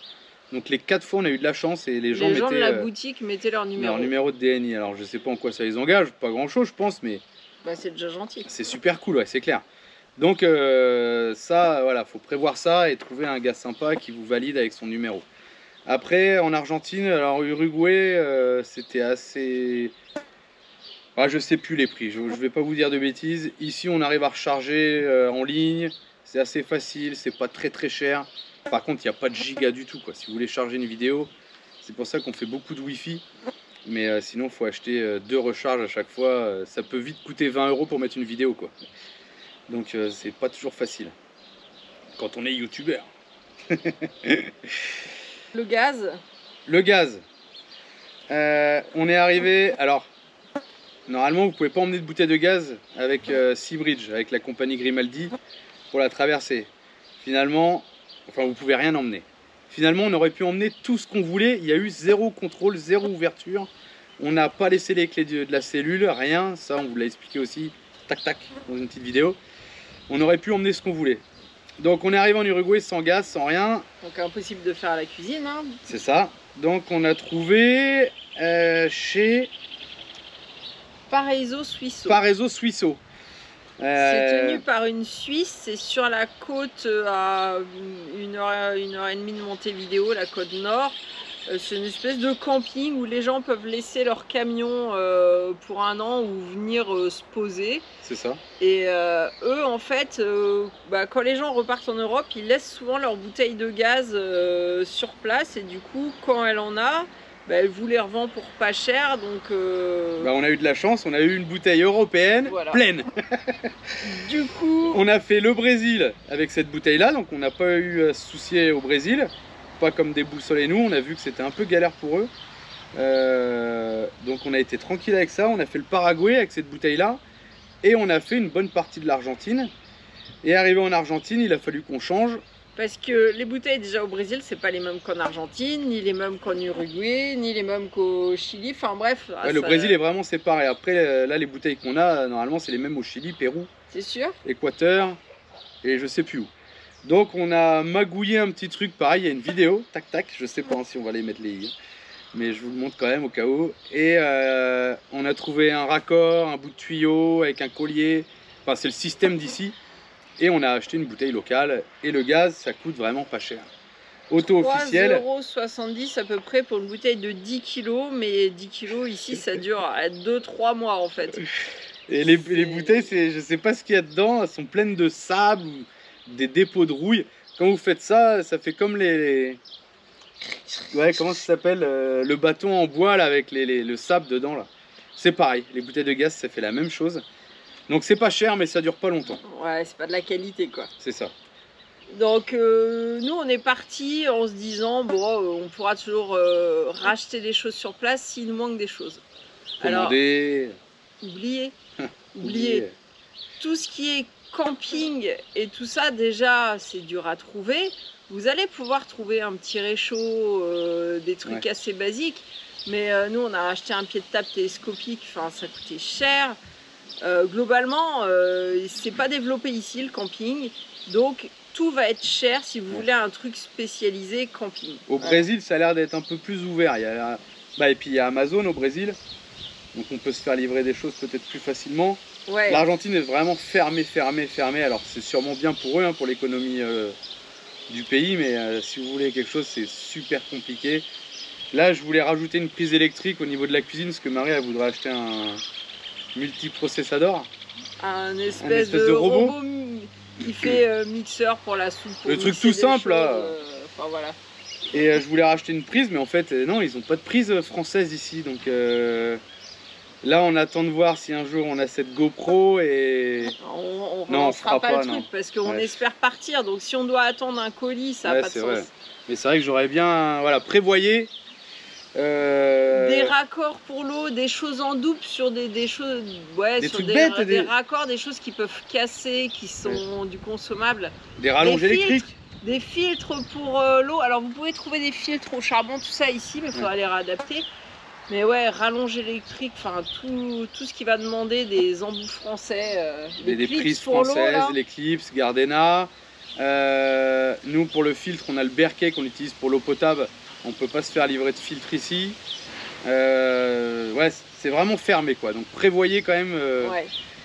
Donc les 4 fois on a eu de la chance et les gens de la boutique mettaient leur numéro de DNI. Alors je sais pas en quoi ça les engage, pas grand chose je pense, mais bah, c'est déjà gentil. C'est super cool, ouais, c'est clair. Donc ça, voilà, faut prévoir ça et trouver un gars sympa qui vous valide avec son numéro. Après en Argentine, alors Uruguay, c'était assez... Ah, je sais plus les prix, je vais pas vous dire de bêtises. Ici on arrive à recharger en ligne, c'est assez facile, c'est pas très cher. Par contre il n'y a pas de giga du tout quoi. Si vous voulez charger une vidéo, c'est pour ça qu'on fait beaucoup de wifi. Mais sinon il faut acheter 2 recharges à chaque fois, ça peut vite coûter 20 € pour mettre une vidéo quoi. Donc c'est pas toujours facile quand on est youtubeur. Le gaz. Le gaz. On est arrivé, alors... Normalement, vous ne pouvez pas emmener de bouteille de gaz avec Seabridge, avec la compagnie Grimaldi, pour la traversée. Finalement, enfin, vous ne pouvez rien emmener. Finalement, on aurait pu emmener tout ce qu'on voulait. Il y a eu 0 contrôle, 0 ouverture. On n'a pas laissé les clés de la cellule, rien. Ça, on vous l'a expliqué aussi, tac, tac, dans une petite vidéo. On aurait pu emmener ce qu'on voulait. Donc, on est arrivé en Uruguay sans gaz, sans rien. Donc, impossible de faire à la cuisine. Hein. C'est ça. Donc, on a trouvé chez... Paraiso Suisso. Paraiso Suisso. C'est tenu par une Suisse, c'est sur la côte à 1h30 de Montevideo, la côte nord. C'est une espèce de camping où les gens peuvent laisser leur camion pour 1 an ou venir se poser. C'est ça. Et eux, en fait, quand les gens repartent en Europe, ils laissent souvent leur bouteille de gaz sur place et du coup, quand elle en a, elle vous les revend pour pas cher, donc... on a eu de la chance, on a eu une bouteille européenne pleine. Du coup... On a fait le Brésil avec cette bouteille-là, donc on n'a pas eu à se soucier au Brésil. Pas comme des boussoles et nous, on a vu que c'était un peu galère pour eux. Donc on a été tranquille avec ça, on a fait le Paraguay avec cette bouteille-là. Et on a fait une bonne partie de l'Argentine. Et arrivé en Argentine, il a fallu qu'on change. Parce que les bouteilles déjà au Brésil, c'est pas les mêmes qu'en Argentine, ni les mêmes qu'en Uruguay, ni les mêmes qu'au Chili, enfin bref. Ouais, le Brésil est vraiment séparé. Après, là, les bouteilles qu'on a, normalement, c'est les mêmes au Chili, Pérou. C'est sûr. Équateur, et je sais plus où. Donc, on a magouillé un petit truc, pareil, il y a une vidéo, tac tac, je sais pas si on va les mettre les i, mais je vous le montre quand même au cas où. Et on a trouvé un raccord, un bout de tuyau avec un collier, enfin, c'est le système d'ici. Et on a acheté une bouteille locale. Et le gaz, ça coûte vraiment pas cher. Auto officiel. 3,70 € à peu près pour une bouteille de 10 kg. Mais 10 kg ici, ça dure 2-3 mois en fait. Et les bouteilles, je sais pas ce qu'il y a dedans. Elles sont pleines de sable ou des dépôts de rouille. Quand vous faites ça, ça fait comme les... Ouais, comment ça s'appelle le bâton en bois là, avec le sable dedans là. C'est pareil. Les bouteilles de gaz, ça fait la même chose. Donc c'est pas cher mais ça dure pas longtemps. Ouais, c'est pas de la qualité quoi. C'est ça. Donc nous on est parti en se disant bon on pourra toujours racheter des choses sur place s'il nous manque des choses. Commander. Alors, oubliez. Tout ce qui est camping et tout ça déjà c'est dur à trouver. Vous allez pouvoir trouver un petit réchaud, des trucs assez basiques. Mais nous, on a acheté un pied de table télescopique, enfin, ça coûtait cher. Globalement, c'est pas développé ici le camping, donc tout va être cher si vous voulez un truc spécialisé camping. Au Brésil, ça a l'air d'être un peu plus ouvert. Et puis il y a Amazon au Brésil, donc on peut se faire livrer des choses peut-être plus facilement. Ouais. L'Argentine est vraiment fermée. Alors c'est sûrement bien pour eux, hein, pour l'économie du pays, mais si vous voulez quelque chose, c'est super compliqué. Là, je voulais rajouter une prise électrique au niveau de la cuisine, parce que Marie, elle voudrait acheter un multiprocessador. Un espèce de robot qui fait mixeur pour la soupe. Le truc tout simple, là. Enfin, voilà. Et je voulais racheter une prise, mais en fait, non, ils n'ont pas de prise française ici. Donc là, on attend de voir si un jour on a cette GoPro et... On fera pas le truc, parce qu'on espère partir. Donc si on doit attendre un colis, ça n'a pas de sens. Vrai. Mais c'est vrai que j'aurais bien... Voilà, prévoyez... Des raccords pour l'eau, des choses en double sur des choses, des trucs bêtes, des raccords, des choses qui peuvent casser, qui sont du consommable. Des rallonges électriques. Des filtres pour l'eau. Alors vous pouvez trouver des filtres au charbon, tout ça ici, mais il faudra les réadapter. Mais ouais, rallonge électrique, enfin tout ce qui va demander des embouts français, des prises françaises, l'Eclipse, Gardena. Nous pour le filtre, on a le Berkey qu'on utilise pour l'eau potable. On peut pas se faire livrer de filtre ici. Ouais, c'est vraiment fermé quoi. Donc prévoyez quand même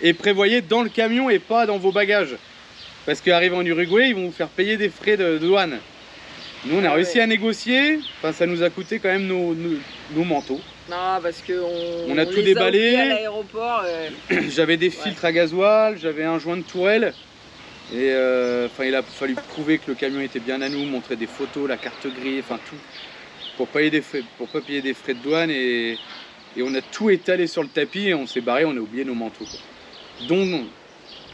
et prévoyez dans le camion et pas dans vos bagages. Parce qu'arrivé en Uruguay, ils vont vous faire payer des frais de douane. Nous on a réussi à négocier. Enfin, ça nous a coûté quand même nos manteaux. Non, parce que on a tout déballé à l'aéroport. J'avais des filtres à gasoil, j'avais un joint de tourelle. Et enfin, il a fallu prouver que le camion était bien à nous, montrer des photos, la carte grise, enfin tout, pour pas payer des frais de douane. Et on a tout étalé sur le tapis et on s'est barré, on a oublié nos manteaux, quoi. Dont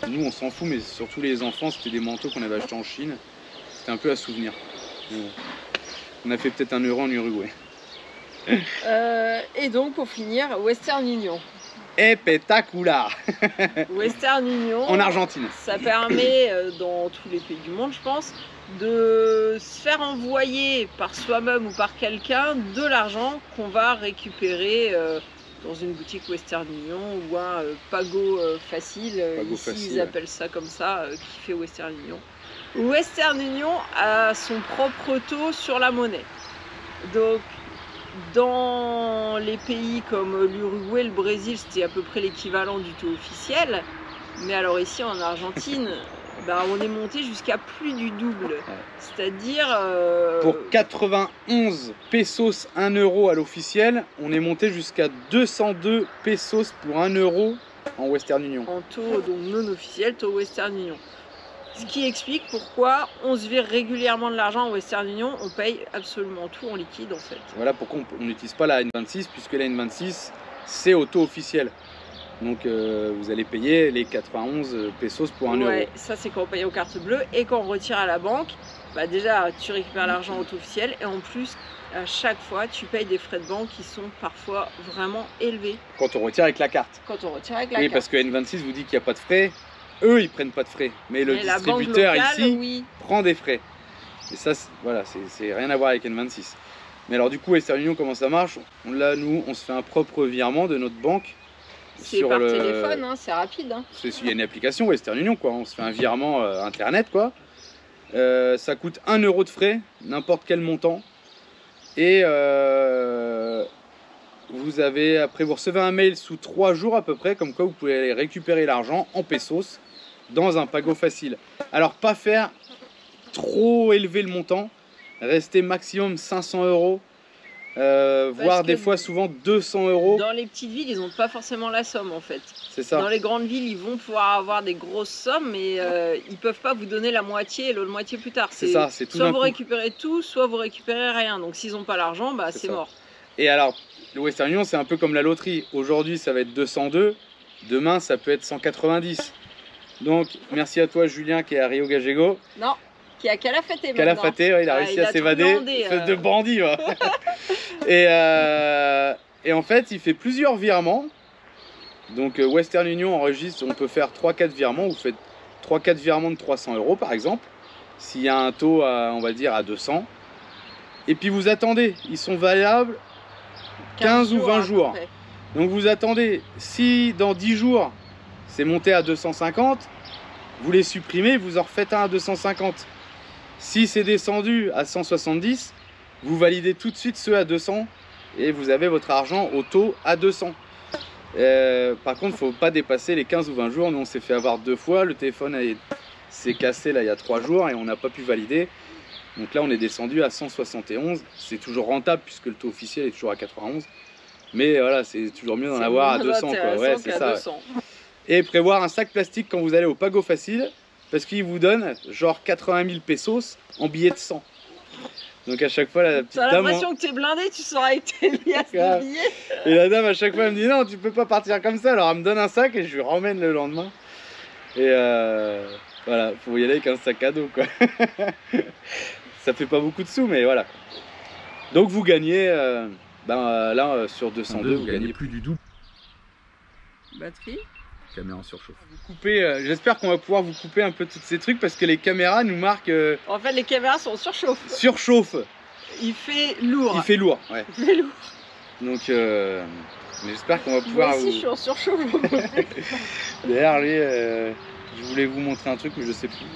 nous on s'en fout, mais surtout les enfants, c'était des manteaux qu'on avait achetés en Chine. C'était un peu à souvenir. On a fait peut-être 1 euro en Uruguay. Et donc pour finir, Western Union. Espectacular. Western Union en Argentine. Ça permet dans tous les pays du monde, je pense, de se faire envoyer par soi-même ou par quelqu'un de l'argent qu'on va récupérer dans une boutique Western Union ou un Pago facile. Ici ils appellent ça comme ça, qui fait Western Union. Western Union a son propre taux sur la monnaie. Donc dans les pays comme l'Uruguay, le Brésil, c'était à peu près l'équivalent du taux officiel. Mais alors ici en Argentine, on est monté jusqu'à plus du double. C'est-à-dire... Pour 91 pesos 1 euro à l'officiel, on est monté jusqu'à 202 pesos pour 1 euro en Western Union. En taux donc non officiel, taux Western Union. Ce qui explique pourquoi on se vire régulièrement de l'argent en Western Union, on paye absolument tout en liquide en fait. Voilà pourquoi on n'utilise pas la N26, puisque la N26 c'est au taux officiel. Donc vous allez payer les 91 pesos pour 1 euro. Ça c'est quand on paye aux cartes bleues et quand on retire à la banque, déjà tu récupères l'argent au taux officiel et en plus à chaque fois tu payes des frais de banque qui sont parfois vraiment élevés. Quand on retire avec la carte. Quand on retire avec la carte. Oui, parce que N26 vous dit qu'il n'y a pas de frais. Eux, ils prennent pas de frais, mais le distributeur locale, ici prend des frais. Et ça, voilà, c'est rien à voir avec N26. Mais alors du coup, Western Union, comment ça marche? Là, nous, on se fait un propre virement de notre banque. C'est par téléphone, hein, c'est rapide. Hein. Il y a une application Western Union, quoi. On se fait un virement internet, quoi. Ça coûte 1 euro de frais, n'importe quel montant. Et vous recevez un mail sous 3 jours à peu près, comme quoi vous pouvez aller récupérer l'argent en pesos dans un Pago facile. Alors pas faire trop élever le montant, rester maximum 500 euros, voire des fois souvent 200 euros. Dans les petites villes, ils n'ont pas forcément la somme en fait. C'est ça. Dans les grandes villes, ils vont pouvoir avoir des grosses sommes, mais ils peuvent pas vous donner la moitié et l'autre moitié plus tard. C'est ça, c'est tout. Soit vous récupérez tout, soit vous récupérez rien. Donc s'ils n'ont pas l'argent, c'est mort. Et alors, le Western Union, c'est un peu comme la loterie. Aujourd'hui, ça va être 202. Demain, ça peut être 190. Donc, merci à toi, Julien, qui est à Rio Gallego. Non, qui est à Calafate maintenant. Calafate, ouais, il a réussi à s'évader. Espèce de bandit, ouais. Et en fait, il fait plusieurs virements. Donc, Western Union enregistre, on peut faire 3-4 virements. Vous faites 3-4 virements de 300 euros, par exemple. S'il y a un taux, on va dire, à 200. Et puis, vous attendez. Ils sont valables 15 ou 20 à peu jours. près. Donc vous attendez, si dans 10 jours c'est monté à 250, vous les supprimez, vous en refaites un à 250. Si c'est descendu à 170, vous validez tout de suite ceux à 200 et vous avez votre argent au taux à 200. Par contre, il ne faut pas dépasser les 15 ou 20 jours. Nous, on s'est fait avoir 2 fois. Le téléphone s'est cassé là, il y a 3 jours et on n'a pas pu valider. Donc là, on est descendu à 171. C'est toujours rentable puisque le taux officiel est toujours à 91. Mais voilà, c'est toujours mieux d'en avoir à 200. Quoi. Ouais, c'est ça. 200. Ouais. Et prévoir un sac plastique quand vous allez au Pago Facile parce qu'il vous donne genre 80 000 pesos en billets de 100. Donc à chaque fois, la petite T'as dame... l'impression que t'es blindé, tu sors avec tes liasses de billets. Et la dame à chaque fois elle me dit non, tu peux pas partir comme ça. Alors elle me donne un sac et je lui ramène le lendemain. Et voilà, faut y aller avec un sac à dos quoi. Ça fait pas beaucoup de sous mais voilà. Donc vous gagnez, là sur 202 vous gagnez plus du double. Batterie. Caméra surchauffe. Vous coupez, j'espère qu'on va pouvoir vous couper un peu tous ces trucs parce que les caméras nous marquent En fait les caméras sont surchauffe. surchauffe. Il fait lourd. Il fait lourd, ouais. Il fait lourd. Donc mais j'espère qu'on va pouvoir Moi aussi je suis en surchauffe. D'ailleurs lui je voulais vous montrer un truc mais je sais plus.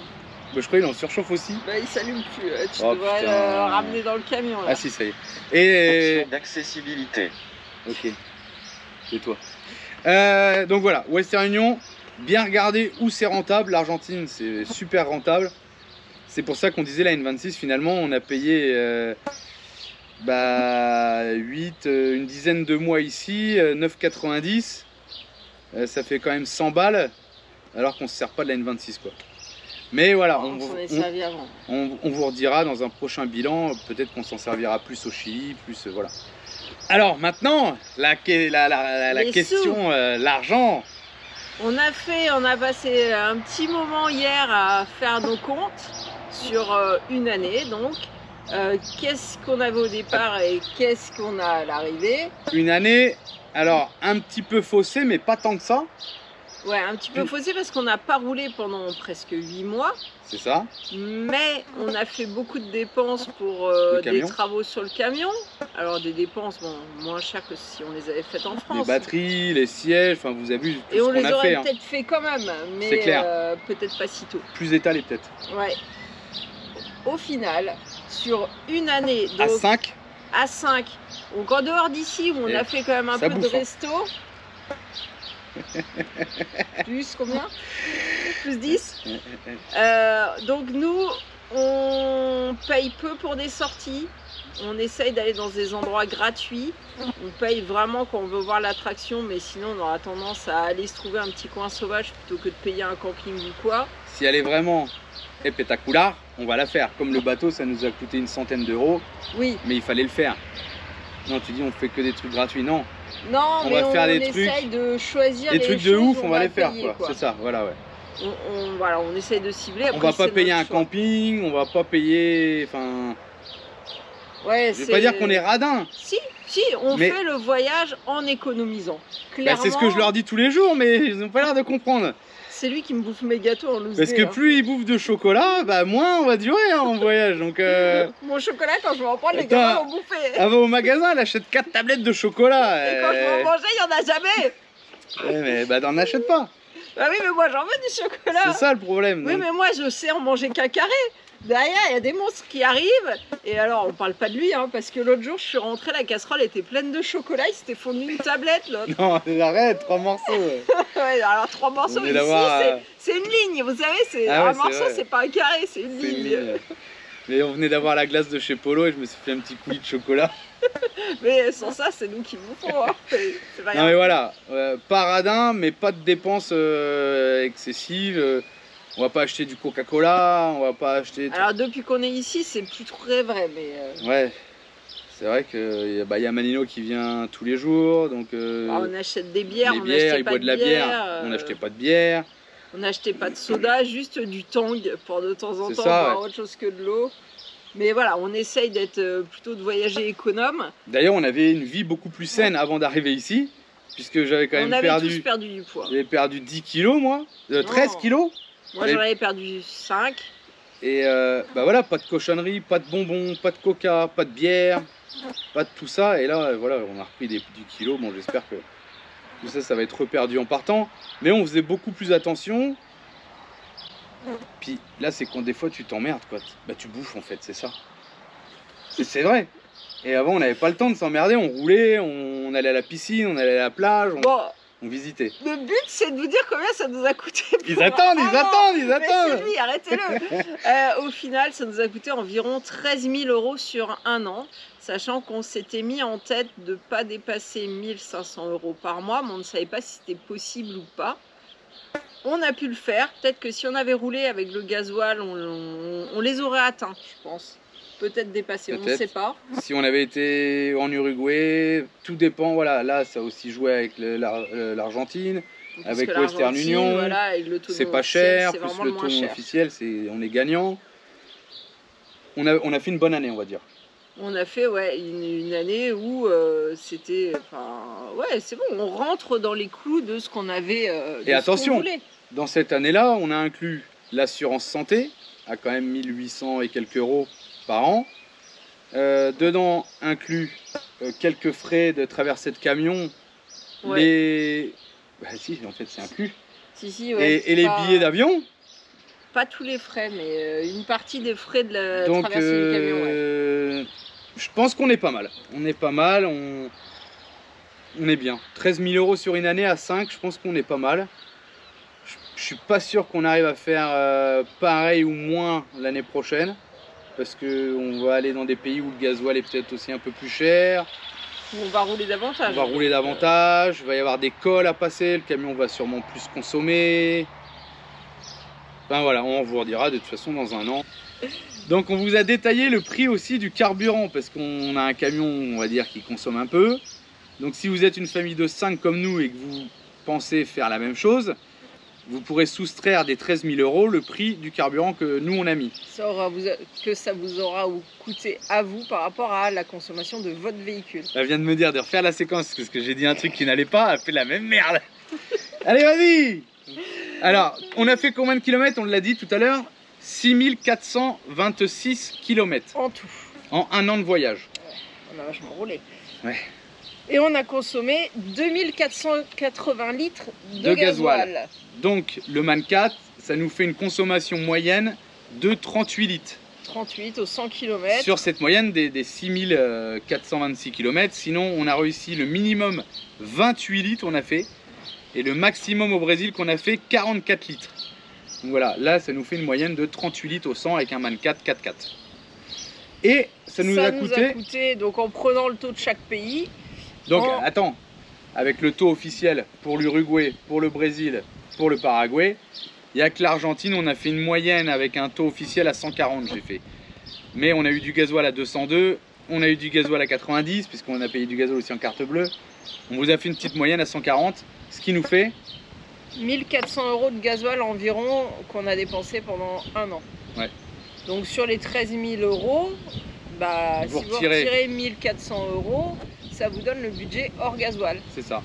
Bah, je crois qu'il en surchauffe aussi. Bah, il s'allume plus, tu Oh, devrais putain. le ramener dans le camion là. Ah si ça y est. Et Option d'accessibilité. ok. C'est toi. Donc voilà, Western Union, bien regarder où c'est rentable. L'Argentine c'est super rentable. C'est pour ça qu'on disait la N26 finalement on a payé 8, une dizaine de mois ici, 9,90. Ça fait quand même 100 balles alors qu'on ne se sert pas de la N26 quoi. Mais voilà, On s'en est servi avant. on vous redira dans un prochain bilan, peut-être qu'on s'en servira plus au Chili, plus voilà. Alors maintenant, la question, l'argent. On a passé un petit moment hier à faire nos comptes sur une année donc. Qu'est-ce qu'on avait au départ et qu'est-ce qu'on a à l'arrivée? Une année, alors un petit peu faussée, mais pas tant que ça. Ouais, un petit peu faussé parce qu'on n'a pas roulé pendant presque 8 mois. C'est ça. Mais on a fait beaucoup de dépenses pour des travaux sur le camion. Alors des dépenses moins chères que si on les avait faites en France. Les batteries, les sièges, enfin vous avez vu tout et ce on qu'on les a aurait fait. peut-être fait quand même, mais peut-être pas si tôt. Plus étalé peut-être. Ouais. Au final, sur une année, donc, à 5. À 5. Donc en dehors d'ici où on a fait quand même un peu de resto. Plus combien? Plus 10. Donc nous, on paye peu pour des sorties. On essaye d'aller dans des endroits gratuits. On paye vraiment quand on veut voir l'attraction, mais sinon on aura tendance à aller se trouver un petit coin sauvage plutôt que de payer un camping ou quoi. Si elle est vraiment espectaculaire, on va la faire. Comme le bateau, ça nous a coûté une centaine d'euros. Oui. Mais il fallait le faire. Non, tu dis on fait que des trucs gratuits, non. Non, on mais va faire des essaye de choisir des les trucs de ouf, on va les faire payer, quoi. C'est ça, voilà ouais. Voilà, on essaye de cibler. Après, on va pas payer un camping, on va pas payer, enfin. Ouais, je vais pas dire qu'on est radin. Si, on fait le voyage en économisant. Clairement. C'est ce que je leur dis tous les jours, mais ils n'ont pas l'air de comprendre. C'est lui qui me bouffe mes gâteaux en loose. Parce que plus il bouffe de chocolat, moins on va durer en voyage. Donc, mon chocolat, quand je vais en prendre, les gamins vont bouffer. Elle va au magasin, elle achète 4 tablettes de chocolat. Et quand je vais en manger, il n'y en a jamais. Mais t'en achètes pas. Bah oui, mais moi j'en veux du chocolat. C'est ça le problème. Oui, mais moi je sais en manger qu'un carré. Derrière, il y a des monstres qui arrivent. Et alors, on parle pas de lui, hein, parce que l'autre jour, je suis rentrée, la casserole était pleine de chocolat. Il s'était fondu une tablette, l'autre. Non, arrête, 3 morceaux. Ouais, alors 3 morceaux, ici, c'est une ligne. Vous savez, un morceau, c'est pas un carré, c'est une ligne. Mais on venait d'avoir la glace de chez Polo et je me suis fait un petit coulis de chocolat. Mais sans ça, c'est nous qui vous faut. Hein. Pas non, mais voilà, pas radin, mais pas de dépenses excessives. On va pas acheter du Coca-Cola, on va pas acheter... Alors depuis qu'on est ici, c'est plus très vrai, mais... Ouais, c'est vrai qu'il y a Manino qui vient tous les jours, donc... on achète des bières, il boit de la bière, on n'achetait pas de bière. On n'achetait pas de soda, juste du tang pour de temps en temps boire autre chose que de l'eau. Mais voilà, on essaye d'être plutôt de voyager économe. D'ailleurs, on avait une vie beaucoup plus saine avant d'arriver ici, puisque j'avais quand même perdu... On avait tous perdu du poids. J'avais perdu 10 kilos, moi, 13 kilos. Moi, j'en avais perdu 5. Et bah voilà, pas de cochonnerie, pas de bonbons, pas de coca, pas de bière, pas de tout ça. Et là, voilà, on a repris du kilo. Bon, j'espère que tout ça, ça va être reperdu en partant. Mais on faisait beaucoup plus attention. Puis là, c'est quand des fois tu t'emmerdes, quoi. Bah tu bouffes en fait, c'est ça. C'est vrai. Et avant, on n'avait pas le temps de s'emmerder. On roulait, on allait à la piscine, on allait à la plage. On visitait. Le but, c'est de vous dire combien ça nous a coûté. Ils attendent. C'est lui, arrêtez-le. Au final, ça nous a coûté environ 13 000 € sur un an, sachant qu'on s'était mis en tête de ne pas dépasser 1 500 € par mois, mais on ne savait pas si c'était possible ou pas. On a pu le faire. Peut-être que si on avait roulé avec le gasoil, on les aurait atteints, je pense. Peut-être dépassé, on ne sait pas. Si on avait été en Uruguay, tout dépend. Voilà, là, ça a aussi joué avec l'Argentine, avec Western Union. Voilà, c'est pas cher, plus le taux officiel, on est gagnant. On a fait une bonne année, on va dire. On a fait une année où c'était... ouais, c'est bon, on rentre dans les clous de ce qu'on avait. Et attention, dans cette année-là, on a inclus l'assurance santé, à quand même 1800 et quelques euros par an. Dedans inclus quelques frais de traversée de camion. Ouais. Bah si, en fait c'est inclus. Si, ouais, et les billets d'avion. Pas tous les frais, mais une partie des frais de la traversée du camion. Ouais. Je pense qu'on est pas mal. On est pas mal, on est bien. 13 000 € sur une année à 5, je pense qu'on est pas mal. Je suis pas sûr qu'on arrive à faire pareil ou moins l'année prochaine. Parce qu'on va aller dans des pays où le gasoil est peut-être aussi un peu plus cher. On va rouler davantage. On va rouler davantage, il va y avoir des cols à passer, le camion va sûrement plus consommer. Enfin voilà, on vous redira de toute façon dans un an. Donc on vous a détaillé le prix aussi du carburant, parce qu'on a un camion, on va dire, qui consomme un peu. Donc si vous êtes une famille de 5 comme nous et que vous pensez faire la même chose, vous pourrez soustraire des 13 000 € le prix du carburant que nous on a mis. Ça vous aura coûté à vous par rapport à la consommation de votre véhicule. Elle vient de me dire de refaire la séquence parce que j'ai dit un truc qui n'allait pas, elle fait la même merde. Allez, vas-y. Alors, on a fait combien de kilomètres? On l'a dit tout à l'heure, 6 426 kilomètres. En tout. En un an de voyage. Ouais, on a vachement roulé. Ouais. Et on a consommé 2480 litres de gasoil. Donc le MAN 4, ça nous fait une consommation moyenne de 38 litres. 38 au 100 km. Sur cette moyenne des 6426 km. Sinon, on a réussi le minimum 28 litres, on a fait. Et le maximum au Brésil qu'on a fait 44 litres. Donc voilà, là ça nous fait une moyenne de 38 litres au 100 avec un MAN 4 4x4. Et ça nous a coûté, donc en prenant le taux de chaque pays. Donc attends, avec le taux officiel pour l'Uruguay, pour le Brésil, pour le Paraguay, il n'y a que l'Argentine, on a fait une moyenne avec un taux officiel à 140, j'ai fait. Mais on a eu du gasoil à 202, on a eu du gasoil à 90, puisqu'on a payé du gasoil aussi en carte bleue. On vous a fait une petite moyenne à 140, ce qui nous fait 1400 € de gasoil environ qu'on a dépensé pendant un an. Ouais. Donc sur les 13 000 €, bah, si vous retirez 1400 €, ça vous donne le budget hors gasoil. C'est ça.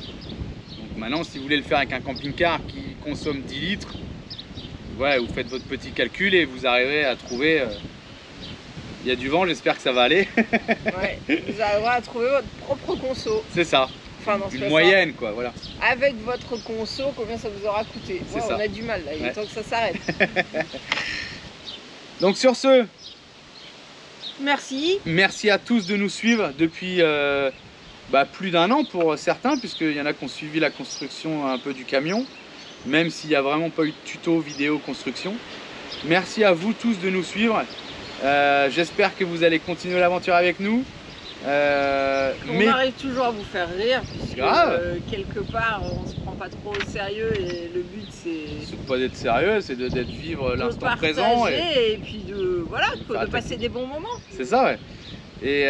Donc maintenant, si vous voulez le faire avec un camping-car qui consomme 10 litres, ouais, vous faites votre petit calcul et vous arriverez à trouver... Il y a du vent, j'espère que ça va aller. Ouais, vous arriverez à trouver votre propre conso. C'est ça. Enfin, une moyenne, quoi, voilà. Avec votre conso, combien ça vous aura coûté? Ouais, on a du mal, là, il est temps que ça s'arrête. Donc sur ce... Merci. Merci à tous de nous suivre depuis plus d'un an pour certains, puisqu'il y en a qui ont suivi la construction un peu du camion, même s'il n'y a vraiment pas eu de tuto vidéo construction. Merci à vous tous de nous suivre. J'espère que vous allez continuer l'aventure avec nous. On arrive toujours à vous faire rire, puisque quelque part on se prend pas trop au sérieux et le but c'est pas d'être sérieux, c'est d'être vivre l'instant présent et puis de passer des bons moments. C'est ça, ouais. Et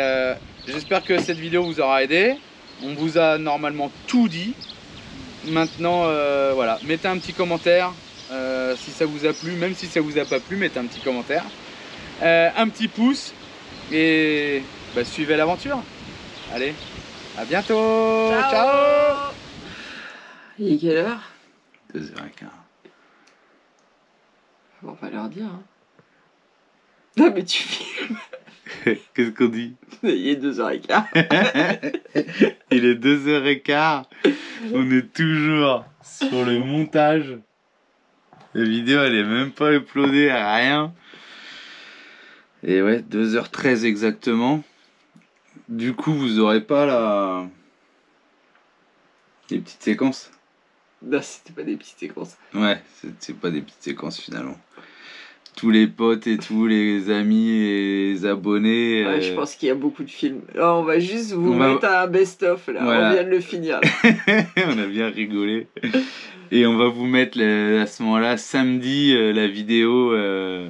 j'espère que cette vidéo vous aura aidé. On vous a normalement tout dit. Maintenant, voilà, mettez un petit commentaire si ça vous a plu, même si ça vous a pas plu, mettez un petit commentaire, un petit pouce et suivez l'aventure. Allez, à bientôt. Ciao, ciao. Il est quelle heure? 2h15. On va pas leur dire. Hein. Non mais tu filmes. Qu'est-ce qu'on dit? Il est 2h15. Il est 2h15. On est toujours sur le montage. La vidéo, elle est même pas uploadée, rien. Et ouais, 2h13 exactement. Du coup, vous aurez pas les petites séquences. Non, c'était pas des petites séquences. Ouais, c'est pas des petites séquences finalement. Tous les potes et tous les amis et les abonnés. Ouais, je pense qu'il y a beaucoup de films. Là, on va juste vous mettre un best-of. Là, voilà. On vient de le finir. Là. On a bien rigolé. Et on va vous mettre à ce moment-là, samedi, la vidéo de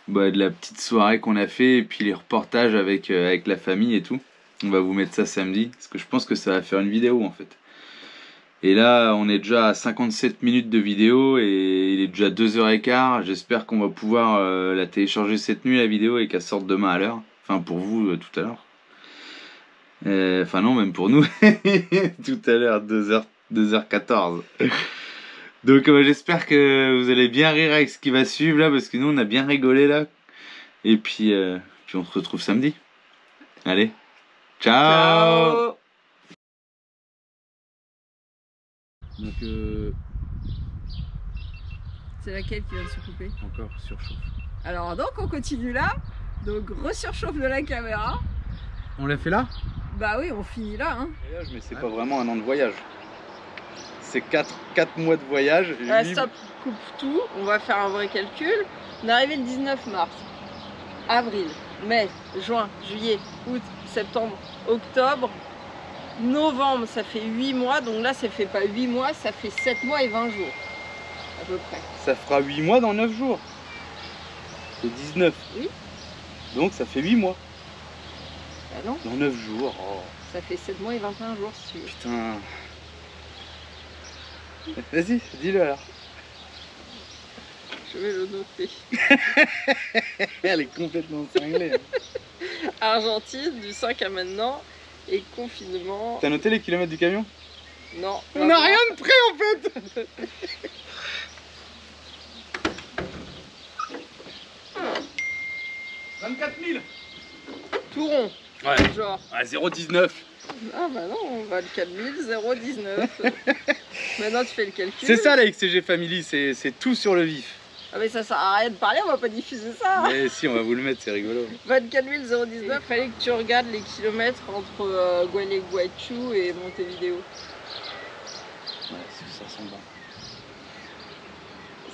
la petite soirée qu'on a fait et puis les reportages avec la famille et tout. On va vous mettre ça samedi parce que je pense que ça va faire une vidéo en fait. Et là, on est déjà à 57 minutes de vidéo et il est déjà 2h15. J'espère qu'on va pouvoir la télécharger cette nuit, la vidéo, et qu'elle sorte demain à l'heure. Enfin, pour vous, tout à l'heure. Enfin, non, même pour nous. Tout à l'heure, 2h14. Donc, j'espère que vous allez bien rire avec ce qui va suivre là, parce que nous, on a bien rigolé là. Et puis on se retrouve samedi. Allez, ciao, Ciao. Donc C'est laquelle qui vient de se couper? encore surchauffe. Alors donc on continue là. Donc resurchauffe de la caméra. On l'a fait là? Bah oui, on finit là. Hein. Mais c'est pas vraiment un an de voyage. C'est 4 mois de voyage. Stop, coupe tout. On va faire un vrai calcul. On est arrivé le 19 mars. Avril, mai, juin, juillet, août, septembre, octobre, novembre, ça fait 8 mois. Donc là, ça fait pas 8 mois, ça fait 7 mois et 20 jours. À peu près. Ça fera 8 mois dans 9 jours. C'est 19. Oui. Donc ça fait 8 mois. Bah non. Dans 9 jours. Oh. Ça fait 7 mois et 21 jours si tu veux. Putain. Vas-y, dis-le alors. Je vais le noter. Elle est complètement cinglée. Argentine, du 5 à maintenant. Et confinement. T'as noté les kilomètres du camion? Non. On n'a rien de prêt en fait. 24 000. Tout rond. Ouais. Genre. Ouais, 0,19. Ah bah non, on va le 4000, 0,19. Maintenant tu fais le calcul. C'est ça la XCG Family, c'est tout sur le vif. Ah mais ça sert à rien de parler, on va pas diffuser ça. Mais si, on va vous le mettre, c'est rigolo. 24 019, fallait que tu regardes les kilomètres entre Gualeguaychú et Montevideo. Ouais, c'est 500 bornes.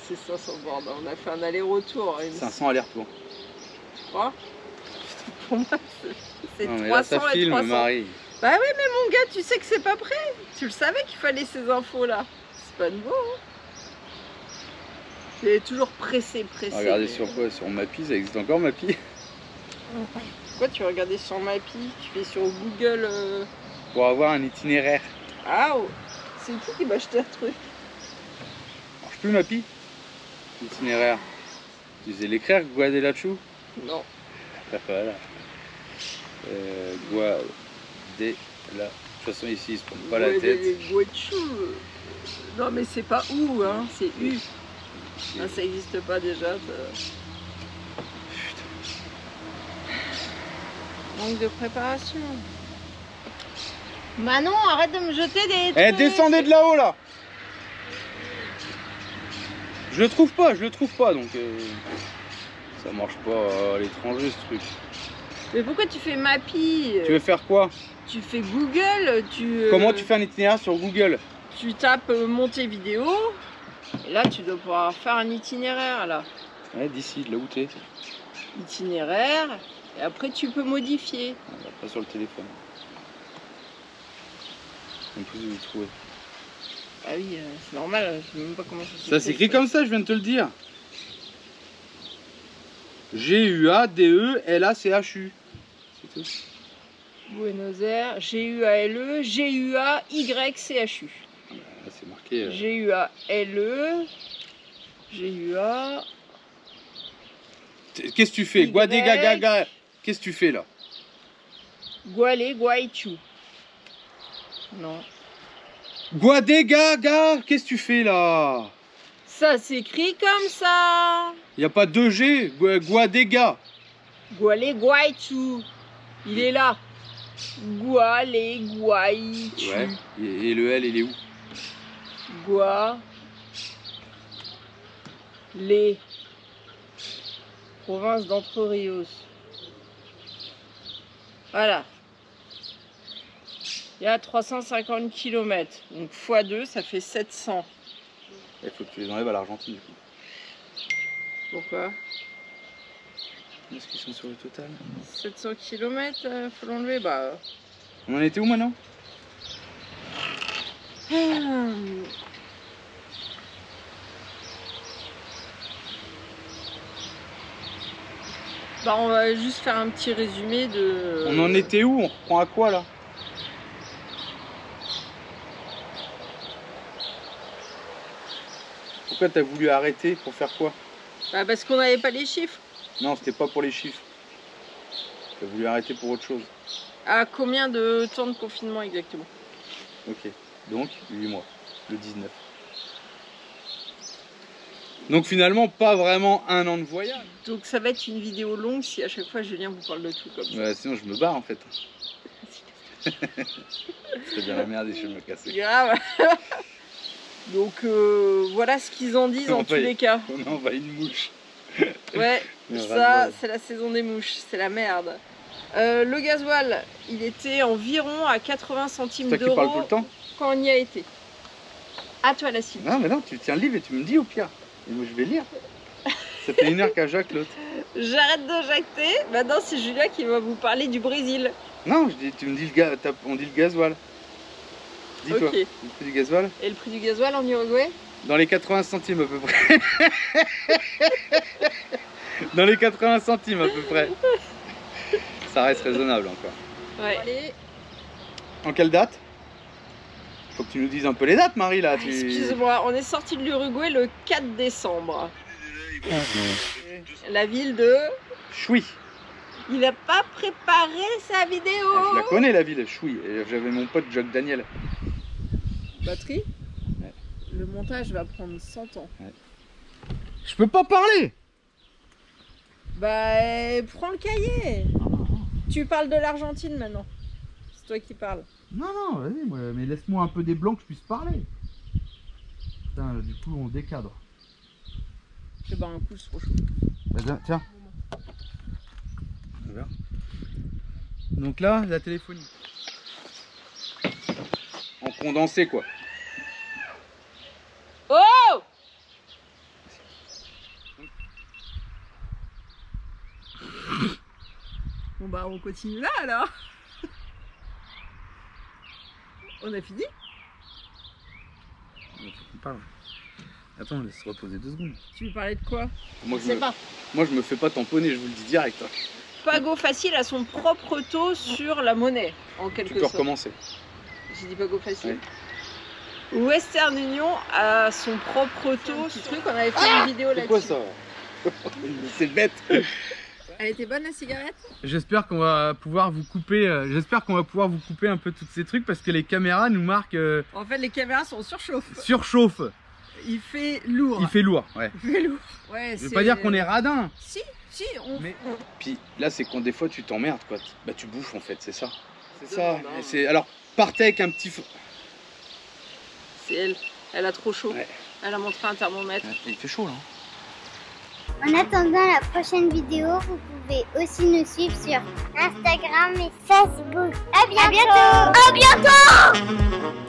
C'est 500 bornes, on a fait un aller-retour. 500 aller-retour. Tu crois? Pour moi, c'est 300 là, ça et filme, 300. Marie. Bah oui, mais mon gars, tu sais que c'est pas prêt. Tu le savais qu'il fallait ces infos-là. C'est pas nouveau, hein. J'ai toujours pressé. Regardez sur quoi? Sur Mappy, ça existe encore Mappy? Pourquoi tu regardais sur Mappy? Tu fais sur Google Pour avoir un itinéraire. Ah, oh. C'est qui m'a acheté un truc? Marche plus Mappy? Itinéraire. Tu sais l'écrire, Guadelachu? Non. Voilà. Guadela. De toute façon ici ils se prennent pas la tête. Non mais c'est pas où, hein, c'est U. Ah, ça existe pas déjà. Putain. Manque de préparation. Manon, arrête de me jeter des Eh, trucs. descendez de là-haut là. Je le trouve pas donc ça marche pas à l'étranger ce truc. Mais pourquoi tu fais Mappy? Tu veux faire quoi? Tu fais Google, Comment tu fais un itinéraire sur Google? Tu tapes Montevideo, et là tu dois pouvoir faire un itinéraire là. Ouais, d'ici, de là où t'es. Itinéraire, et après tu peux modifier. Pas sur le téléphone. En plus vous le trouvez. Ah oui, c'est normal, je sais même pas comment ça s'écrit. Ça s'écrit comme ça, je viens de te le dire. Guadelachu. C'est tout. Buenos Aires, G-U-A-L-E, G-U-A-Y-C-H-U. Là c'est marqué. G-U-A-L-E, G-U-A... Qu'est-ce que tu fais? Guadegagaga. Qu'est-ce que tu fais là? Gualeguaychú. Non. Guadegaga. Qu'est-ce que tu fais là? Ça s'écrit comme ça. Il n'y a pas 2G, Guadega. Gualeguaychú. Il est là. Gualeguaychú. Ouais, et le L, il est où? Les province d'Entre Rios. Voilà. Il y a 350 km. Donc x2, ça fait 700. Il faut que tu les enlèves à l'Argentine du coup. Pourquoi? Est-ce qu'ils sont sur le total? 700 km, faut l'enlever. Bah. On en était où maintenant? Bah, on va juste faire un petit résumé de... On en était où? On reprend à quoi là? Pourquoi t'as voulu arrêter? Pour faire quoi? Bah, parce qu'on n'avait pas les chiffres. Non, c'était pas pour les chiffres. T'as voulu arrêter pour autre chose. À combien de temps de confinement exactement? Ok, donc 8 mois, le 19. Donc finalement, pas vraiment un an de voyage. Donc ça va être une vidéo longue si à chaque fois Julien vous parle de tout comme ça. Ouais, sinon je me barre en fait. C'est bien la merde et je vais me casser. Grave. Donc voilà ce qu'ils en disent en tous les cas. On envoie une mouche. Ouais, ça c'est la saison des mouches, c'est la merde. Le gasoil, il était environ à 80 centimes d'euros. C'est toi qui parles tout le temps? Quand on y a été. À toi la cible. Non mais non, tu tiens le livre et tu me dis au pire. Et moi je vais lire. Ça fait 1 heure qu'à Jacques l'autre. J'arrête de jacter. Maintenant c'est Julien qui va vous parler du Brésil. Non, je dis, tu me dis on dit le gasoil. Dis-toi, okay. Le prix du gasoil. Et le prix du gasoil en Uruguay? Dans les 80 centimes à peu près. Dans les 80 centimes à peu près. Ça reste raisonnable encore. Ouais. Allez. En quelle date? Faut que tu nous dises un peu les dates, Marie, là. Excuse-moi, on est sorti de l'Uruguay le 4 décembre. La ville de... Chouy. Il n'a pas préparé sa vidéo. Je la connais, la ville, Chouy. J'avais mon pote Jacques Daniel. Batterie? Ouais. Le montage va prendre 100 ans. Ouais. Je peux pas parler. Bah, prends le cahier. Tu parles de l'Argentine maintenant. C'est toi qui parles. Non, non, vas-y, mais laisse-moi un peu des blancs que je puisse parler. Putain, du coup, on décadre. Je bats un pouce, trop chaud. Tiens. On verra. Donc là, la téléphonie. En condensé, quoi. Oh! Bon bah on continue là alors. On a fini? On parle. Attends, laisse reposer 2 secondes. Tu veux parler de quoi? Moi, je me fais pas tamponner, je vous le dis direct. Pago Facile a son propre taux sur la monnaie, en quelque sorte. Tu peux recommencer. J'ai dit Pago Facile. Ouais. Western Union a son propre taux. Ce truc, on avait fait une vidéo là-dessus. C'est quoi ça? C'est bête. Elle était bonne la cigarette? J'espère qu'on va pouvoir vous couper. Un peu tous ces trucs parce que les caméras nous marquent. En fait, les caméras sont surchauffes. Surchauffe. Il fait lourd. Il fait lourd, ouais. Il fait lourd. Ouais, je veux pas dire qu'on est radin. Si, on. Mais puis là, c'est quand des fois tu t'emmerdes, quoi. Bah tu bouffes en fait, c'est ça. C'est ça. C'est alors partez avec un petit. C'est elle. Elle a trop chaud. Ouais. Elle a montré un thermomètre. Ouais, il fait chaud là. En attendant la prochaine vidéo, vous pouvez aussi nous suivre sur Instagram et Facebook. À bientôt. À bientôt.